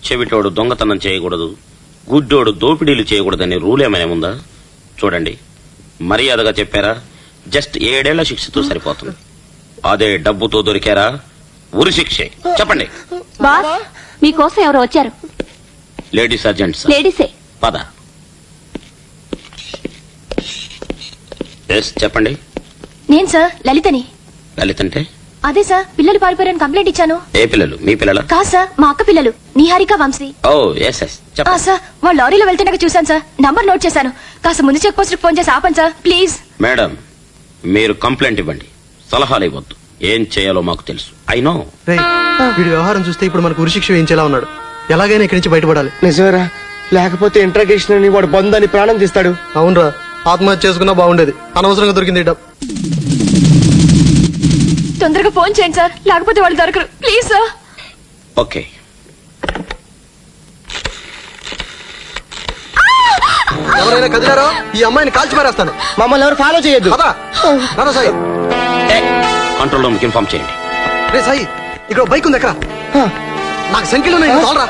చెవిటోడు దొంగతనం చేయకూడదు, గుడ్డోడు దోపిడీలు చేయకూడదని రూల్ ఏమైనా ఉందా? చూడండి, మర్యాదగా చెప్పారా? జస్ట్ 7 ఏళ్ల శిక్షతో సరిపోతుంది. అదే డబ్బుతో దొరికారా ఉరి శిక్షే. చెప్పండి. బాస్, మీకోసం ఎవరో వచ్చారు. లేడీస్ అర్జెంట్స్? లేడీసే. పద. ఎస్, చెప్పండి. నేను సార్ లలితని. లలిత అంటే? అదే సార్, పిల్లలు పారిపోయారని కంప్లైంట్ ఇచ్చాను. ఏ పిల్లలు? మీ పిల్లల? కాదు సార్, మా అక్క పిల్లలు, నిహారిక, వంశీ. ఓ ఎస్ ఎస్, చెప్పండి. సార్, వాళ్ళు లారీలో వెళ్తుండగా చూశాను సార్. నంబర్ నోట్ చేశాను. కాస్త ముందు చెక్ పోస్ట్ ఫోన్ చేసి ఆపండి సార్, ప్లీజ్. మేడం, మీరు కంప్లైంట్ ఇవ్వండి, సలహాలు ఇవ్వద్దు. ఏం చేయాలో మాకు తెలుసు. I know. వీడి వ్యవహారం చూస్తే ఇప్పుడు మనకు ఉరిశిక్ష వేయించేలా ఉన్నాడు. ఎలాగైనా ఇక్కడి నుంచి బయటపడాలి. నిజమేరా, లేకపోతే ఇంట్రాగేషన్ అని వాడు బంధాన్ని ప్రాణం తీస్తాడు. అవునరా, ఆత్మహత్య చేసుకున్నా బాగుండేది. అనవసరంగా దొరికింది. తొందరగా ఫోన్ చేయండి సార్, లేకపోతే వాళ్ళు దొరకరు. Please sir. ఓకే. ఎవరైనా కదిలారో ఈ అమ్మాయిని కాల్చి మారేస్తాను. మమ్మల్ని ఎవరు ఫాలో చేయొద్దు. సాయి, కంట్రోల్ రూమ్కి ఇన్ఫార్మ్ చేయండి. రే సాయి, ఇక్కడ బైక్ ఉంది ఎక్కడ? నాకు సంఖ్యలో ఉన్నాయి, తోలరా.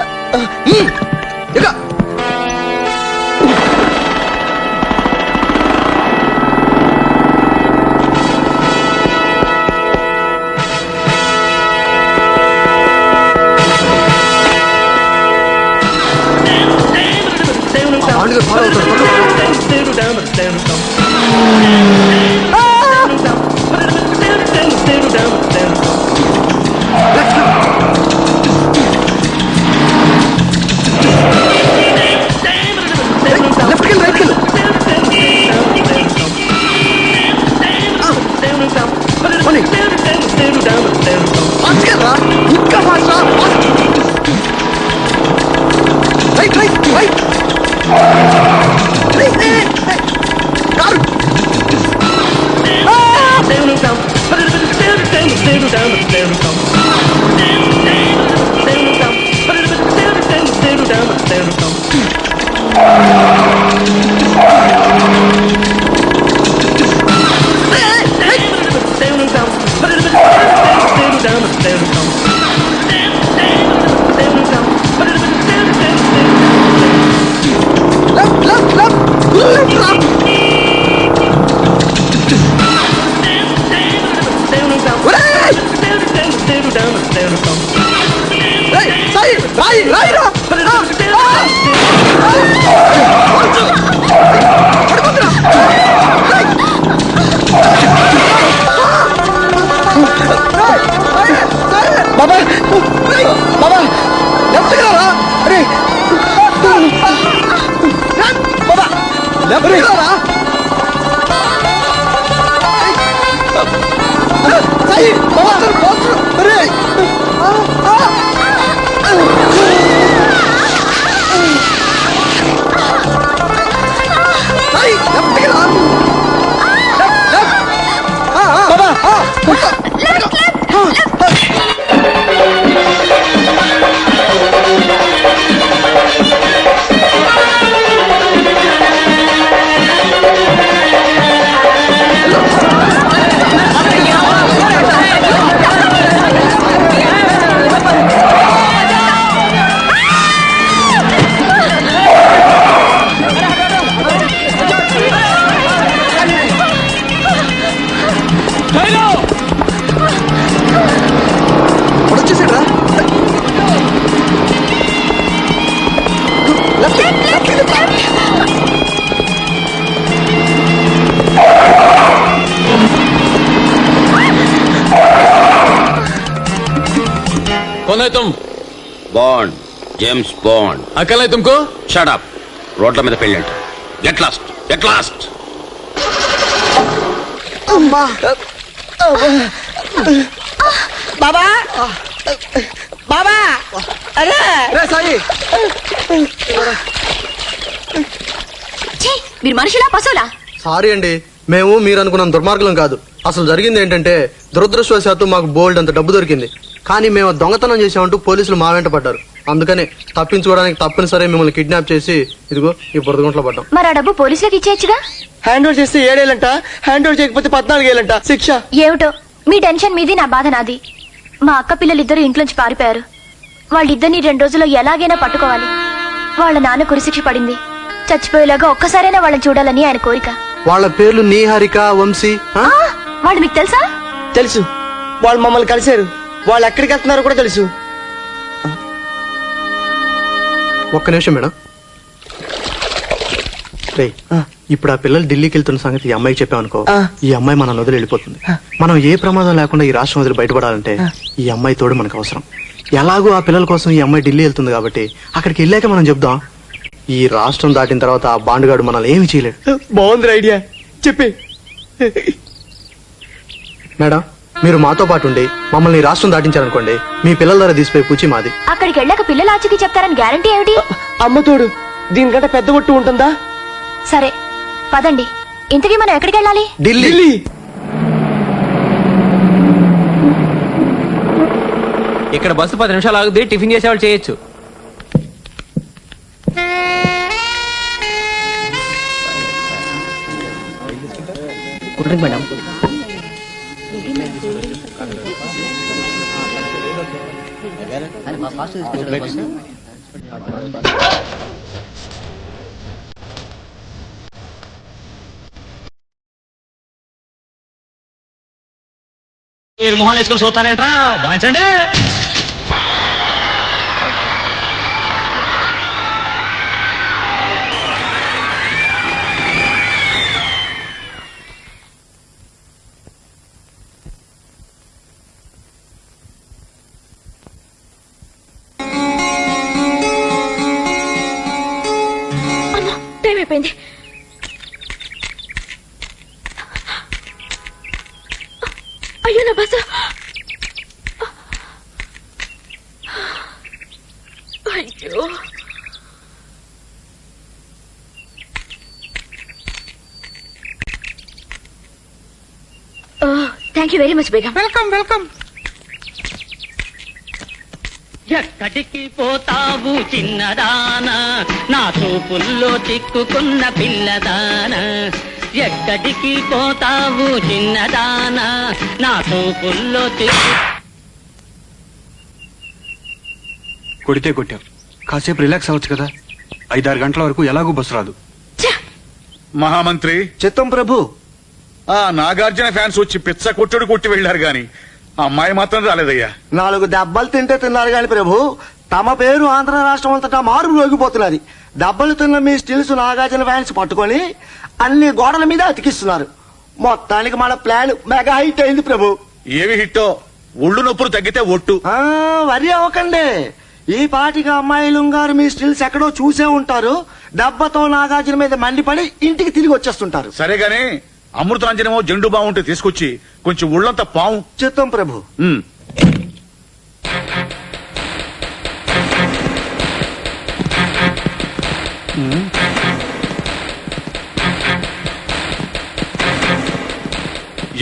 ఇక ఫాలో ఇంకా ఫాస్ట్ రైట్ రైట్ రైట్ कौन है तुम? Bond, James Bond. अकल है तुमको? Shut up. రోడ్ల మీద పెళ్ళంట. Get lost, get lost. బాబా బాబా అరే రే సాయి, మీరు మనుషులా పశువులా? సారీ అండి, మేము మీరు అనుకున్న దుర్మార్గులం కాదు. అసలు జరిగింది ఏంటంటే దురదృష్టవశాత్తు మాకు బోల్డ్ అంత డబ్బు దొరికింది. కానీ మేము దొంగతనం చేసామంటూ పోలీసులు మా వెంట పడ్డారు. అందుకనే తప్పించుకోవడానికి తప్పనిసరి మిమ్మల్ని కిడ్నాప్ చేసి ఇదిగో ఈ బురదగుంట్లో పడ్డాం. మరి ఆ డబ్బు పోలీసులకు ఇచ్చేయచ్చుగా? హ్యాండ్ ఓవర్ చేస్తే 7 ఏళ్ళంట, హ్యాండ్ ఓవర్ చేయకపోతే 14 ఏళ్ళంట శిక్ష. ఏమిటో మీ టెన్షన్ మీది, నా బాధ నాది. మా అక్క పిల్లలిద్దరూ ఇంట్లోంచి పారిపోయారు. వాళ్ళిద్దరిని 2 రోజుల్లో ఎలాగైనా పట్టుకోవాలి. వాళ్ళ నాన్న కురిశిక్ష పడింది. చచ్చిపోయేలాగా ఒక్కసారైనా వాళ్ళని చూడాలని ఆయన కోరిక. వాళ్ళ పేర్లు నీహారిక, వంశీ. వాళ్ళు మీకు తెలుసా? తెలుసు. వాళ్ళు మమ్మల్ని కలిశారు. వాళ్ళు ఎక్కడికి వెళ్తున్నారో కూడా తెలుసు. ఒక్క నిమిషం మేడం. ఇప్పుడు ఆ పిల్లలు ఢిల్లీకి వెళ్తున్న సంగతి ఈ అమ్మాయికి చెప్పామనుకో, ఈ అమ్మాయి మనల్ని వదిలి వెళ్ళిపోతుంది. మనం ఏ ప్రమాదం లేకుండా ఈ రాష్ట్రం వదిలి బయటపడాలంటే ఈ అమ్మాయి తోడు మనకు అవసరం. ఎలాగో ఆ పిల్లల కోసం ఈ అమ్మాయి ఢిల్లీ వెళ్తుంది కాబట్టి అక్కడికి వెళ్ళాక మనం చెప్దాం. ఈ రాష్ట్రం దాటిన తర్వాత ఆ బాండుగాడు మనల్ని ఏమి చేయలేడు. బాగుంది ఐడియా, చెప్పి. మేడం, మీరు మాతో పాటు ఉండి మమ్మల్ని ఈ రాష్ట్రం దాటించారనుకోండి, మీ పిల్లల ద్వారా తీసిపోయి పూచి మాది. అక్కడికి వెళ్ళాక పిల్లల ఆచూకీ చెప్తారని గ్యారంటీ ఏమిటి? అమ్మ తోడు, దీనికంటే పెద్ద ఒట్టు ఉంటుందా? సరే పదండి. ఇంతకీ మనం ఎక్కడికి వెళ్ళాలి? ఢిల్లీ. ఇక్కడ బస్సు 10 నిమిషాలు ఆగుద్ది, టిఫిన్ చేసేవాళ్ళు చేయొచ్చు. మేడం మీరు మొహం వేసుకొని చూస్తారేంట్రా వాయించండి. అమ్మా, టైం అయిపోయింది. అయ్యో నా బస్సు. అయ్యో thank you very much Begum. Welcome welcome. ఎక్కడికి పోతావు చిన్నదానా, నా చూపుల్లో చిక్కుకున్న పిల్లదానా. ఎక్కడికి పోతావు చిన్నదానా, నా చూపుల్లో కొడితే కొట్టావు, కాసేపు రిలాక్స్ అవ్వచ్చు కదా. 5-6 గంటల వరకు ఎలాగూ బస్సు రాదు. మహామంత్రి చిత్తం ప్రభు. ఆ నాగార్జున ఫ్యాన్స్ వచ్చి పిచ్చ కొట్టుడు కొట్టి వెళ్లారు గాని ఆ అమ్మాయి మాత్రం రాలేదయ్యా. 4 దెబ్బలు తింటే తిన్నారు గాని ప్రభు, తమ పేరు ఆంధ్ర రాష్ట్రం అంతటా మారు మ్రోగిపోతున్నది. దెబ్బలు తిన్న మీ స్టిల్స్ నాగార్జున ఫ్యాన్స్ పట్టుకొని అన్ని గోడల మీద అతికిస్తున్నారు. మొత్తానికి మన ప్లాన్ మెగా హైట్ అయింది ప్రభు. ఏవి హిట్టో, ఒళ్ళు నొప్పులు తగ్గితే ఒట్టు. వరి అవ్వకండి, ఈ పాటిగా అమ్మాయిలు గారు మీ స్టిల్స్ ఎక్కడో చూసే ఉంటారు. దెబ్బతో నాగార్జున మీద మండిపడి ఇంటికి తిరిగి వచ్చేస్తుంటారు. సరేగాని అమృతాంజనమో జెండు బాగుంటే తీసుకొచ్చి కొంచెం ఒళ్ళంతా పాము. చిత్తం ప్రభు.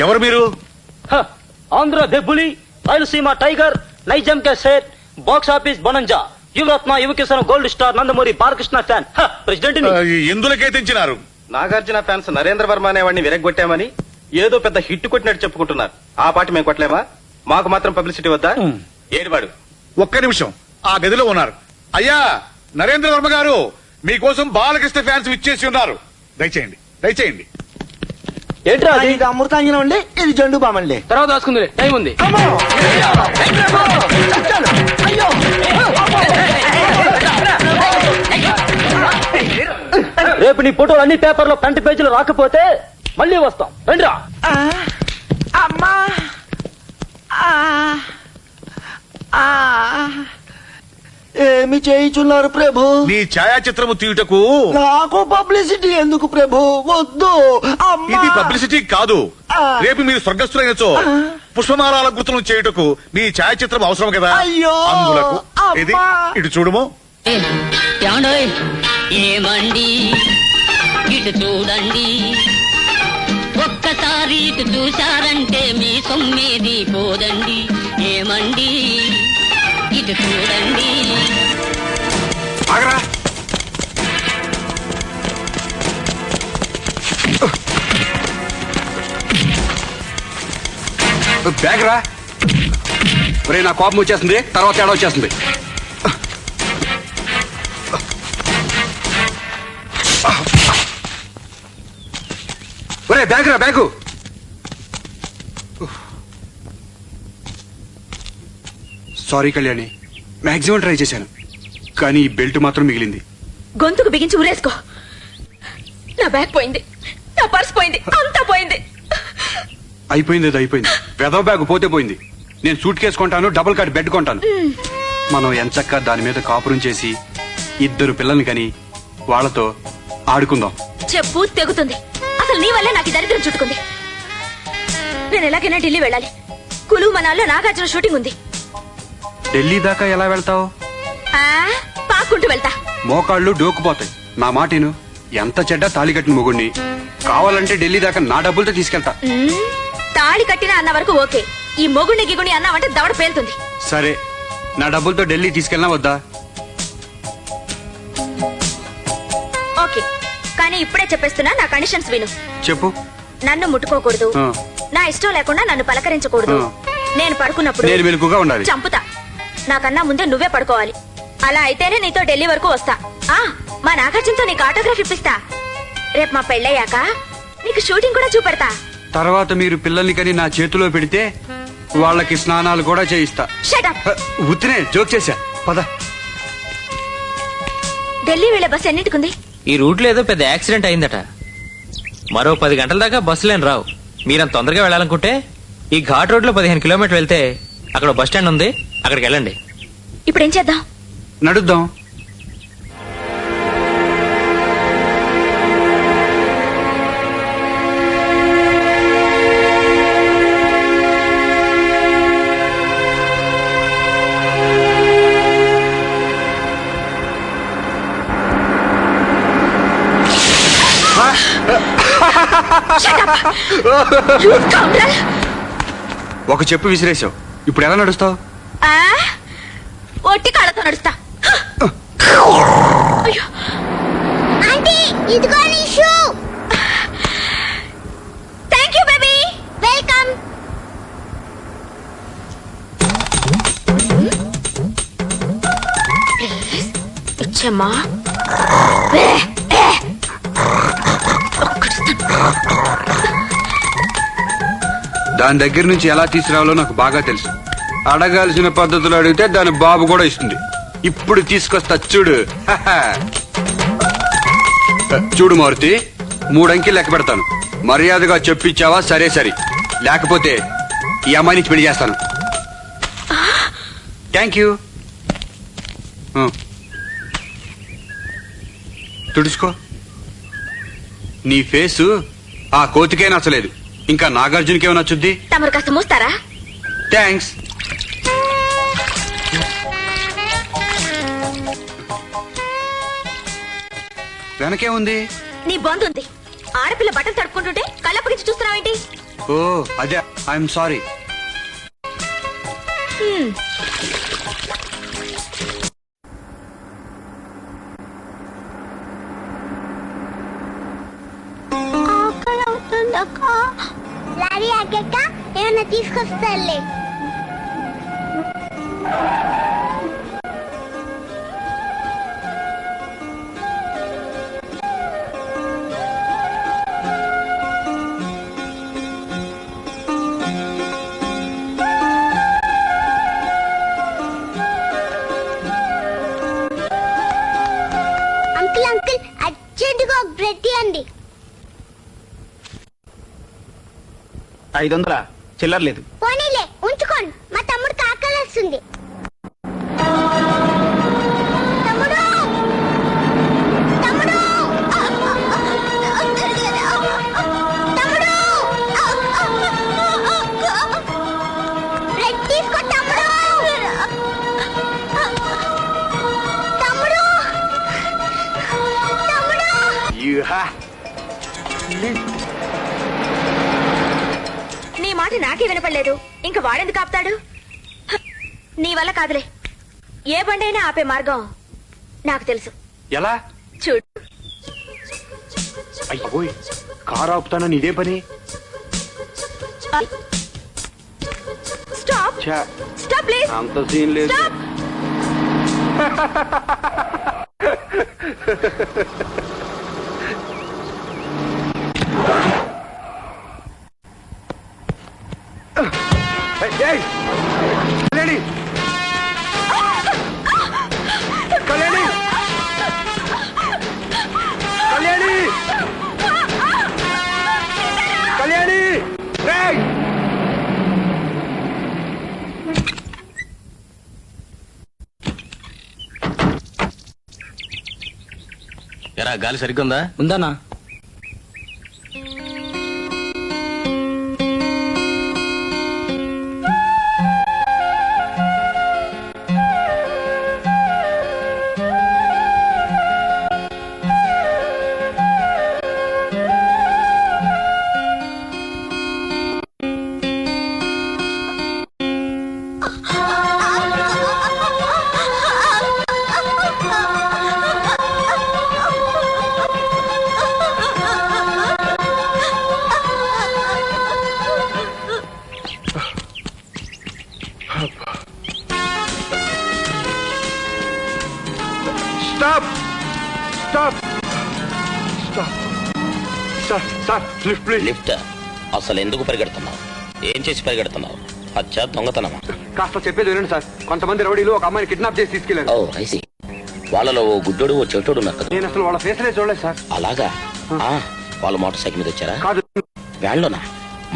ఎవరు మీరు? ఆంధ్ర దెబ్బులి, రాయలసీమ టైగర్, నైజాం కే సేట్, బాక్స్ ఆఫీస్ బొనంజా, యువరత్న యువకిషన్ gold star Nandamuri Balakrishna fan president. ఎందులకే తెంచినారు? నాగార్జున ఫ్యాన్స్ నరేంద్ర వర్మ అనేవాడిని విరగొట్టామని ఏదో పెద్ద హిట్ కొట్టినట్టు చెప్పుకుంటున్నారు. ఆ పాటి మేము కొట్టలేమా? మాకు మాత్రం పబ్లిసిటీ వద్దా? ఏడివాడు ఒక్క నిమిషం ఆ గదిలో ఉన్నారు. అయ్యా నరేంద్ర వర్మ గారు, మీకోసం బాలకృష్ణ ఫ్యాన్స్ విచ్చేసి ఉన్నారు. దయచేయండి దయచేయండి. ఏంట్రా అది? ఇది అమృతాంజనం అండి, ఇది జెండు బామ్ అండి. తర్వాత రాసుకుంది, టైం ఉంది. రేపు నీ ఫోటోలు అన్ని పేపర్లో ఫ్రంట్ పేజీలో రాకపోతే మళ్ళీ వస్తాం. రండిరా. అమ్మా ఏమి చేయించున్నారు ప్రభు? నీ ఛాయాచిత్రము తీయుటకు నాకు పబ్లిసిటీ ఎందుకు ప్రభు? వద్దు. ఇది పబ్లిసిటీ కాదు. రేపు మీరు స్వర్గస్థులైనచో పుష్పమాలాల గుర్తులను చేయుటకు మీ ఛాయాచిత్రం అవసరం కదా. అయ్యో అందులకు ఇది ఇటు చూడము. ఏమండి ఇటు చూడండి, ఒక్కసారి ఇటు చూశారంటే మీ సొమ్మేది పోదండి. ఏమండి ఇటు చూడండి. బ్యాగ్ రా. ఒరే నా కోపం వచ్చేస్తుంది, తర్వాత తేడా వచ్చేస్తుంది. ఒరే బ్యాగ్ రా, bag. Sorry Kalyani, maximum try చేశాను కానీ ఈ బెల్ట్ మాత్రం మిగిలింది. గొంతుకు బిగించి ఊరేసుకో. నా బ్యాగ్ పోయింది, నా పర్స్ పోయింది, అంతా పోయింది. అయిపోయింది, అది అయిపోయింది. వెదవ బ్యాగ్ పోతే పోయింది. నేను సూట్ కేసు కొంటాను, డబుల్ కార్డ్ బెడ్ కొంటాను. మనం ఎంచక్కా దాని మీద కాపురం చేసి 2 పిల్లల్ని కని వాళ్ళతో ఆడుకుందాం. చెప్పు తెగుతుంది. అసలు నీ వల్లే నాకు ఈ దరిద్రం చుట్టుకుంది. నేను ఎలాగైనా ఢిల్లీ వెళ్ళాలి. కులు మనాల్లో నాగార్జున షూటింగ్ ఉంది. ఢిల్లీ దాకా ఎలా వెళ్తావు? పాక్కుంటూ వెళ్తా. మోకాళ్ళు డోకుపోతాయి. నా మాటేను. ఎంత చెడ్డ తాళి కట్టిన మొగుడిని. కావాలంటే ఢిల్లీ దాకా నా డబ్బులతో తీసుకెళ్తా. తాళి కట్టిన అన్న వరకు ఓకే. ఈ మొగుడిని గిగుని అన్నావంటే దవడ పేలుతుంది. సరే, నా డబ్బులతో ఢిల్లీ తీసుకెళ్ళినా వద్దా? ఓకే, కానీ ఇప్పుడే చెప్పేస్తున్నా, నా కండిషన్స్ విను. చెప్పు. నన్ను ముట్టుకోకూడదు, ఆ. నా ఇష్టం లేకుండా నన్ను పలకరించకూడదు, నేను పడుకున్నప్పుడు నేను మెలకుగా ఉండాలి. చంపుతా. నాకన్నా ముందే నువ్వే పడుకోవాలి. అలా అయితేనే నీతో ఢిల్లీ వరకు వస్తా. మా నాగార్జునతో నీకు ఆటోగ్రాఫ్ ఇప్పిస్తా. రేపు మా పెళ్ళయ్యాక నీకు షూటింగ్ కూడా చూపెడతా. తర్వాత మీరు పిల్లల్ని కని నా చేతిలో పెడితే వాళ్ళకి స్నానాలు కూడా చేయిస్తా. Shut up. ఉత్తినే జోక్ చేశా. పద. ఢిల్లీ వెళ్ళే బస్ ఎన్నింటికుంది? ఈ రూట్లో ఏదో పెద్ద యాక్సిడెంట్ అయిందట. మరో 10 గంటల దాకా బస్సులేని రావు. మీరంత తొందరగా వెళ్ళాలనుకుంటే ఈ ఘాట్ రోడ్ లో 15 కిలోమీటర్లు వెళ్తే అక్కడ బస్ స్టాండ్ ఉంది, అక్కడికి వెళ్ళండి. ఇప్పుడు ఏం చేద్దాం? నడుద్దాం. ఒక చెప్పు విసిరేసావు, ఇప్పుడు ఎలా నడుస్తావు? ఒట్టి కాళ్ళతో నడుస్తా. అయ్యో. ఆంటీ ఇదిగో నీ shoe. Thank you baby. Welcome. ఇచ్చమ్మా. దాని దగ్గర నుంచి ఎలా తీసుకురావాలో నాకు బాగా తెలుసు. అడగాల్సిన పద్ధతులు అడిగితే దాని బాబు కూడా ఇస్తుంది. ఇప్పుడు తీసుకొస్తా చూడు. చూడు మారుతి, 3 అంకెలు లెక్క పెడతాను. మర్యాదగా చెప్పిచ్చావా? సరే సరే, లేకపోతే ఈ అమ్మాయి నుంచి పెళ్లి చేస్తాను. Thank you. తుడుచుకో. నీ ఫేసు ఆ కోతికే నచ్చలేదు, ఇంకా నాగార్జునకేమో నచ్చుద్ది. తమరు కాస్త మూస్తారా? థ్యాంక్స్. వెనకే ఉంది. నీ బంధు ఉంది. ఆడపిల్ల బట్టలు తడుపుకుంటుంటే కళ్ళప్పగించి చూస్తున్నావేంటి? ఓ అదే, ఐఎమ్ సారీ. ఆకలి అవుతుందక్క. లారీ ఆగాక ఏమైనా తీసుకొస్తాలే. అంకుల్ అంకుల్ అర్జెంటుగా ఒక బ్రెడ్ ఇవ్వండి. 500 చిల్లర లేదు. పోనీలే ఉంచుకోండి, మా తమ్ముడు ఆకలి వస్తుంది. తమ్ముడు తమ్ముడు తమ్ముడు బ్రెడ్ తీసుకో తమ్ముడు. తమ్ముడు తమ్ముడు. నీ మాట నాకే వినపడలేదు, ఇంకా వాడెందుకు ఆపుతాడు? నీ వల్ల కాదులే. ఏ బండైనా ఆపే మార్గం నాకు తెలుసు. ఎలా? చూడు. అయ్యోయ్, కారు ఆపుతానని ఇదే పని. Stop stop please. అంత సీన్ లేదు. కళ్యాణి, కళ్యాణి, కళ్యాణి, కళ్యాణి, రేయ్! ఎరా గాలి సరిగ్గా ఉందా? ఉందన్నా. Sir lift please. లిఫ్ట్ అసలు ఎందుకు పరిగెడుతున్నావు? ఏం చేసి పరిగెడుతున్నావు? హత్య, దొంగతనమా? కాస్త చెప్పేది వినండి సార్. కొంతమంది రౌడీలు ఒక అమ్మాయిని కిడ్నాప్ చేసి తీసుకెళ్లారు. ఓ ఐసి. వాళ్ళలో ఓ గుడ్డోడు ఓ చెవిటోడు ఉన్నారు కదా? నేను అసలు వాళ్ళ ఫేస్లే చూడలేదు సార్. అలాగా? వాళ్ళు మోటార్ సైకిల్ మీద వచ్చారా? కాదు. వ్యాన్లోనా?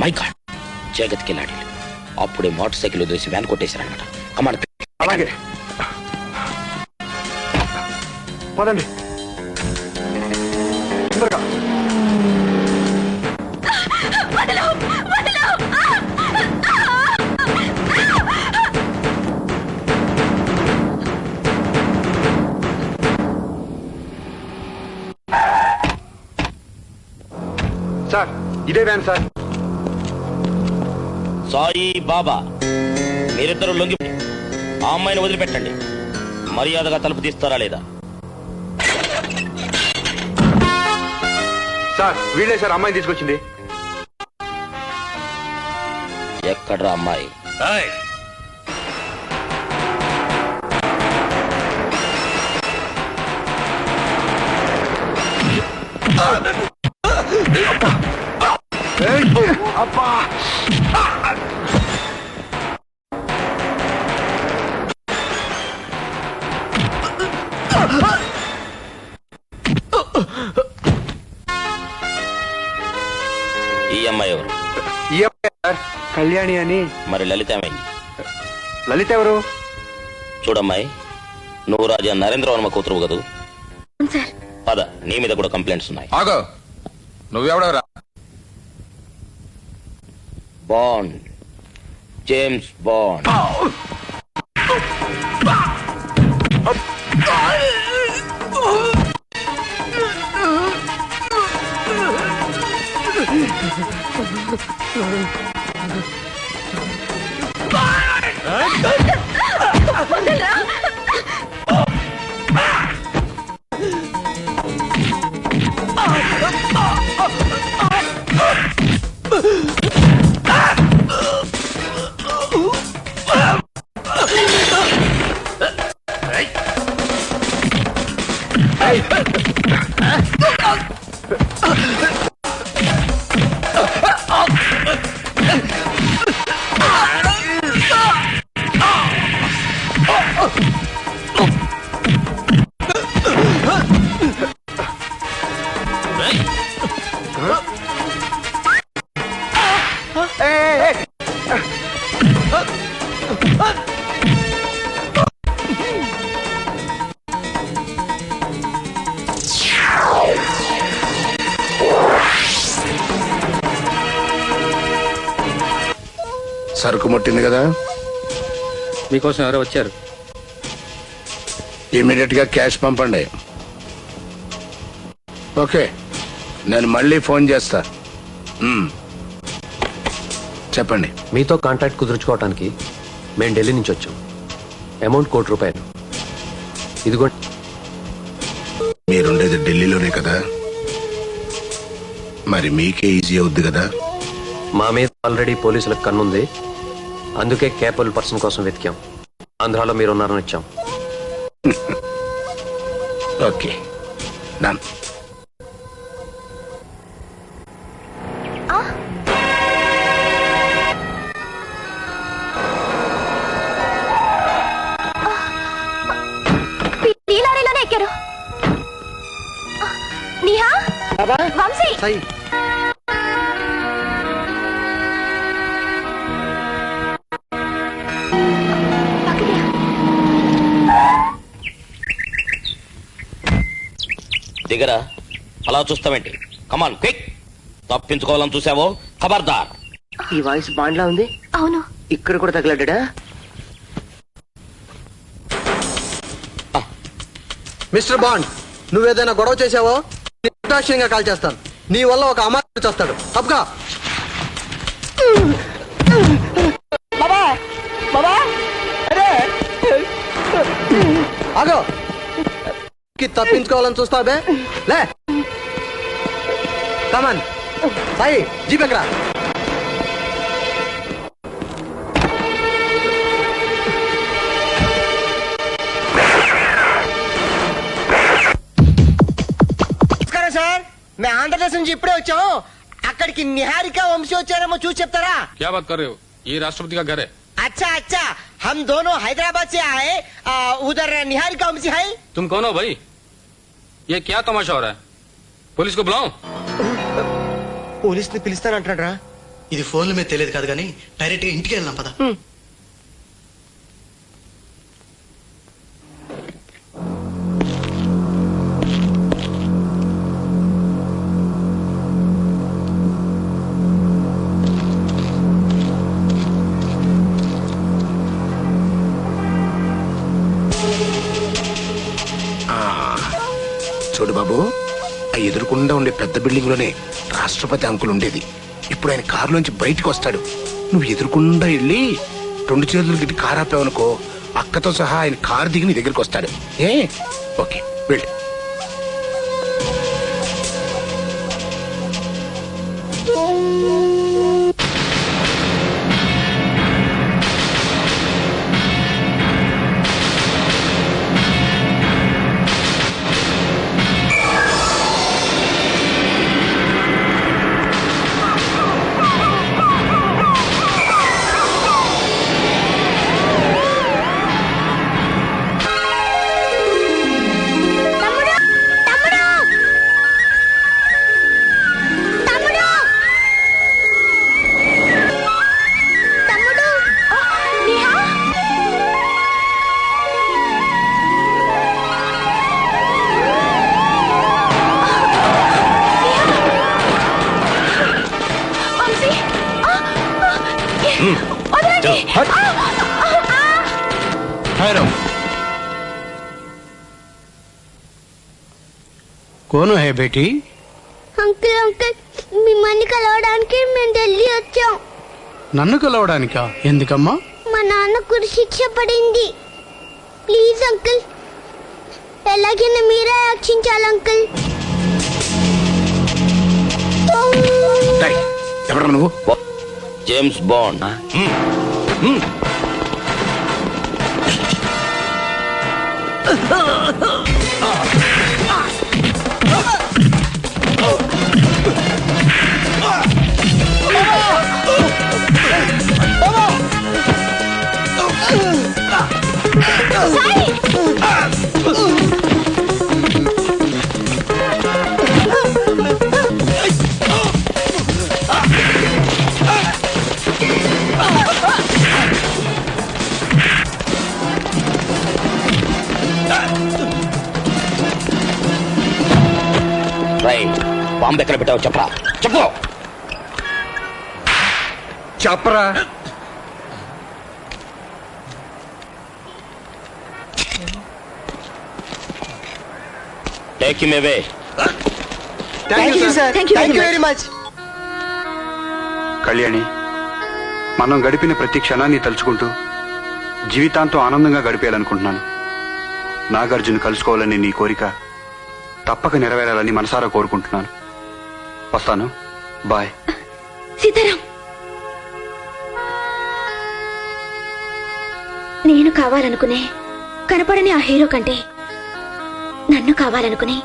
మై గాడ్, జగత్కెళ్ళాడు. అప్పుడే మోటార్ సైకిల్ వదిలేసి వ్యాన్ కొట్టేశారనమాట. కమాన్. అలాగే పదండి తొందరగా. సార్ ఇదే వ్యాన్ సార్. సాయి బాబా, మీరిద్దరూ లొంగి ఆ అమ్మాయిని వదిలిపెట్టండి. మర్యాదగా తలుపు తీస్తారా లేదా? సార్ వీళ్ళే సార్ అమ్మాయిని తీసుకొచ్చింది. ఎక్కడ్రా అమ్మాయి? అబ్బా ఈ అమ్మాయి ఎవరు? ఈ అమ్మాయి సార్, కళ్యాణి అని. మరి లలిత ఏమైంది? లలిత ఎవరు? చూడమ్మాయి, నువ్వు రాజా నరేంద్ర వర్మ కూతురు కదూ? పద, నీ మీద కూడా కంప్లైంట్స్ ఉన్నాయి. ఆగో, నువ్వెవడవరా? Bond, James bond. సరుకు ముట్టింది కదా? మీకోసం ఎవరో వచ్చారు. ఇమీడియట్ గా క్యాష్ పంపండి. ఓకే, నేను మళ్ళీ ఫోన్ చేస్తా. చెప్పండి. మీతో కాంటాక్ట్ కుదుర్చుకోవడానికి మేము ఢిల్లీ నుంచి వచ్చాం. అమౌంట్ ₹1,00,00,000. ఇదిగో. మీరుండేది ఢిల్లీలోనే కదా? మరి మీకే ఈజీ అవుద్ది కదా? మా మీద ఆల్రెడీ పోలీసులకు కన్నుంది. అందుకే కేపబుల్ పర్సన్ కోసం వెతికాం. ఆంధ్రాలో మీరు ఉన్నారని ఇచ్చాం. Okay, done. లారీలోనే ఎక్కారు. నిహా, వంశీ, దిగరా, అలా చూస్తావేంటి? Come on quick. తప్పించుకోవాలని చూసావో ఖబర్దార్. ఈ వాయిస్ బాండ్లా ఉంది. అవును, ఇక్కడ కూడా తగలడ్డా? మిస్టర్ బాండ్, నువ్వేదైనా గొడవ చేసావో నిర్దాక్షిణ్యంగా కాల్ చేస్తాను. నీ వల్ల ఒక అమాయకుడు చేస్తాడు. తప్పుగా. ఆగో, తప్పించుకోవాలని చూస్తావే? లే, కమాన్ సాయి, జీప్ ఎక్కడా? నమస్కారం సార్, మేము ఆంధ్రప్రదేశ్ నుంచి ఇప్పుడే వచ్చాము. అక్కడికి నిహారిక వంశీ వచ్చారేమో చూసి చెప్తారా? क्या बात कर रहे हो? ये राष्ट्रपति का घर है। अच्छा अच्छा, हम दोनों हैदराबाद से आए, उधर निहारिका वंशी है। तुम कौन हो भाई? ये क्या तमाशा हो रहा है? पुलिस को बुलाओ। పోలీస్ ని పిలుస్తానంటాడ్రా. ఇది ఫోన్ల మీద తెలియదు కాదు కానీ డైరెక్ట్ గా ఇంటికి వెళ్దాం పద. చూడు బాబు, ఆ ఎదురుకుండా ఉండే పెద్ద బిల్డింగ్ లోనే రాష్ట్రపతి అంకుల్ ఉండేది. ఇప్పుడు ఆయన కారులోంచి బయటకు వస్తాడు. నువ్వు ఎదురుకుండా వెళ్ళి 2 చేతులు గిట్టి కారు ఆపావనుకో, అక్కతో సహా ఆయన కారు దిగి నీ దగ్గరికి వస్తాడు. ఓకే వెళ్ళు. కోను హే బేటీ? అంకుల్ అంకుల్, మిమ్మల్ని కలవడానికి మేము ఢిల్లీ వచ్చాం. నన్ను కలవడానికా? ఎందుకమ్మా? మా నాన్న గురి శిక్ష పడింది. ప్లీజ్ అంకుల్, ఎలాగైనా మీరే రక్షించాలి అంకుల్. ఎవరు నువ్వు? James bond. బాంబు ఎక్కడ పెట్టావు చెప్పరా? చెప్పు. చెప్పరా. Take him away. Thank you sir, thank you very much. Kalyani, మనం గడిపిన ప్రతి క్షణాన్ని తలుచుకుంటూ జీవితాంతం ఆనందంగా గడిపేయాలనుకుంటున్నాను. నాగార్జున కలుసుకోవాలని నీ కోరిక తప్పక నెరవేరాలని మనసారా కోరుకుంటున్నాను. వస్తాను. బాయ్. సీతారాం, నేను కావాలనుకునే కనపడని ఆ హీరో కంటే నన్ను కావాలనుకుని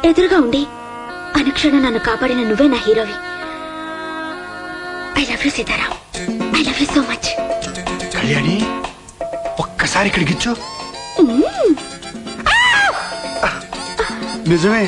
ఎదురుగా ఉండి అనుక్షణం నన్ను కాపాడిన నువ్వే నా హీరోవి. I love you Sitaram, I love you so much. Kalyani, ఒక్కసారి ఇక్కడికిచ్చు. నిజమే.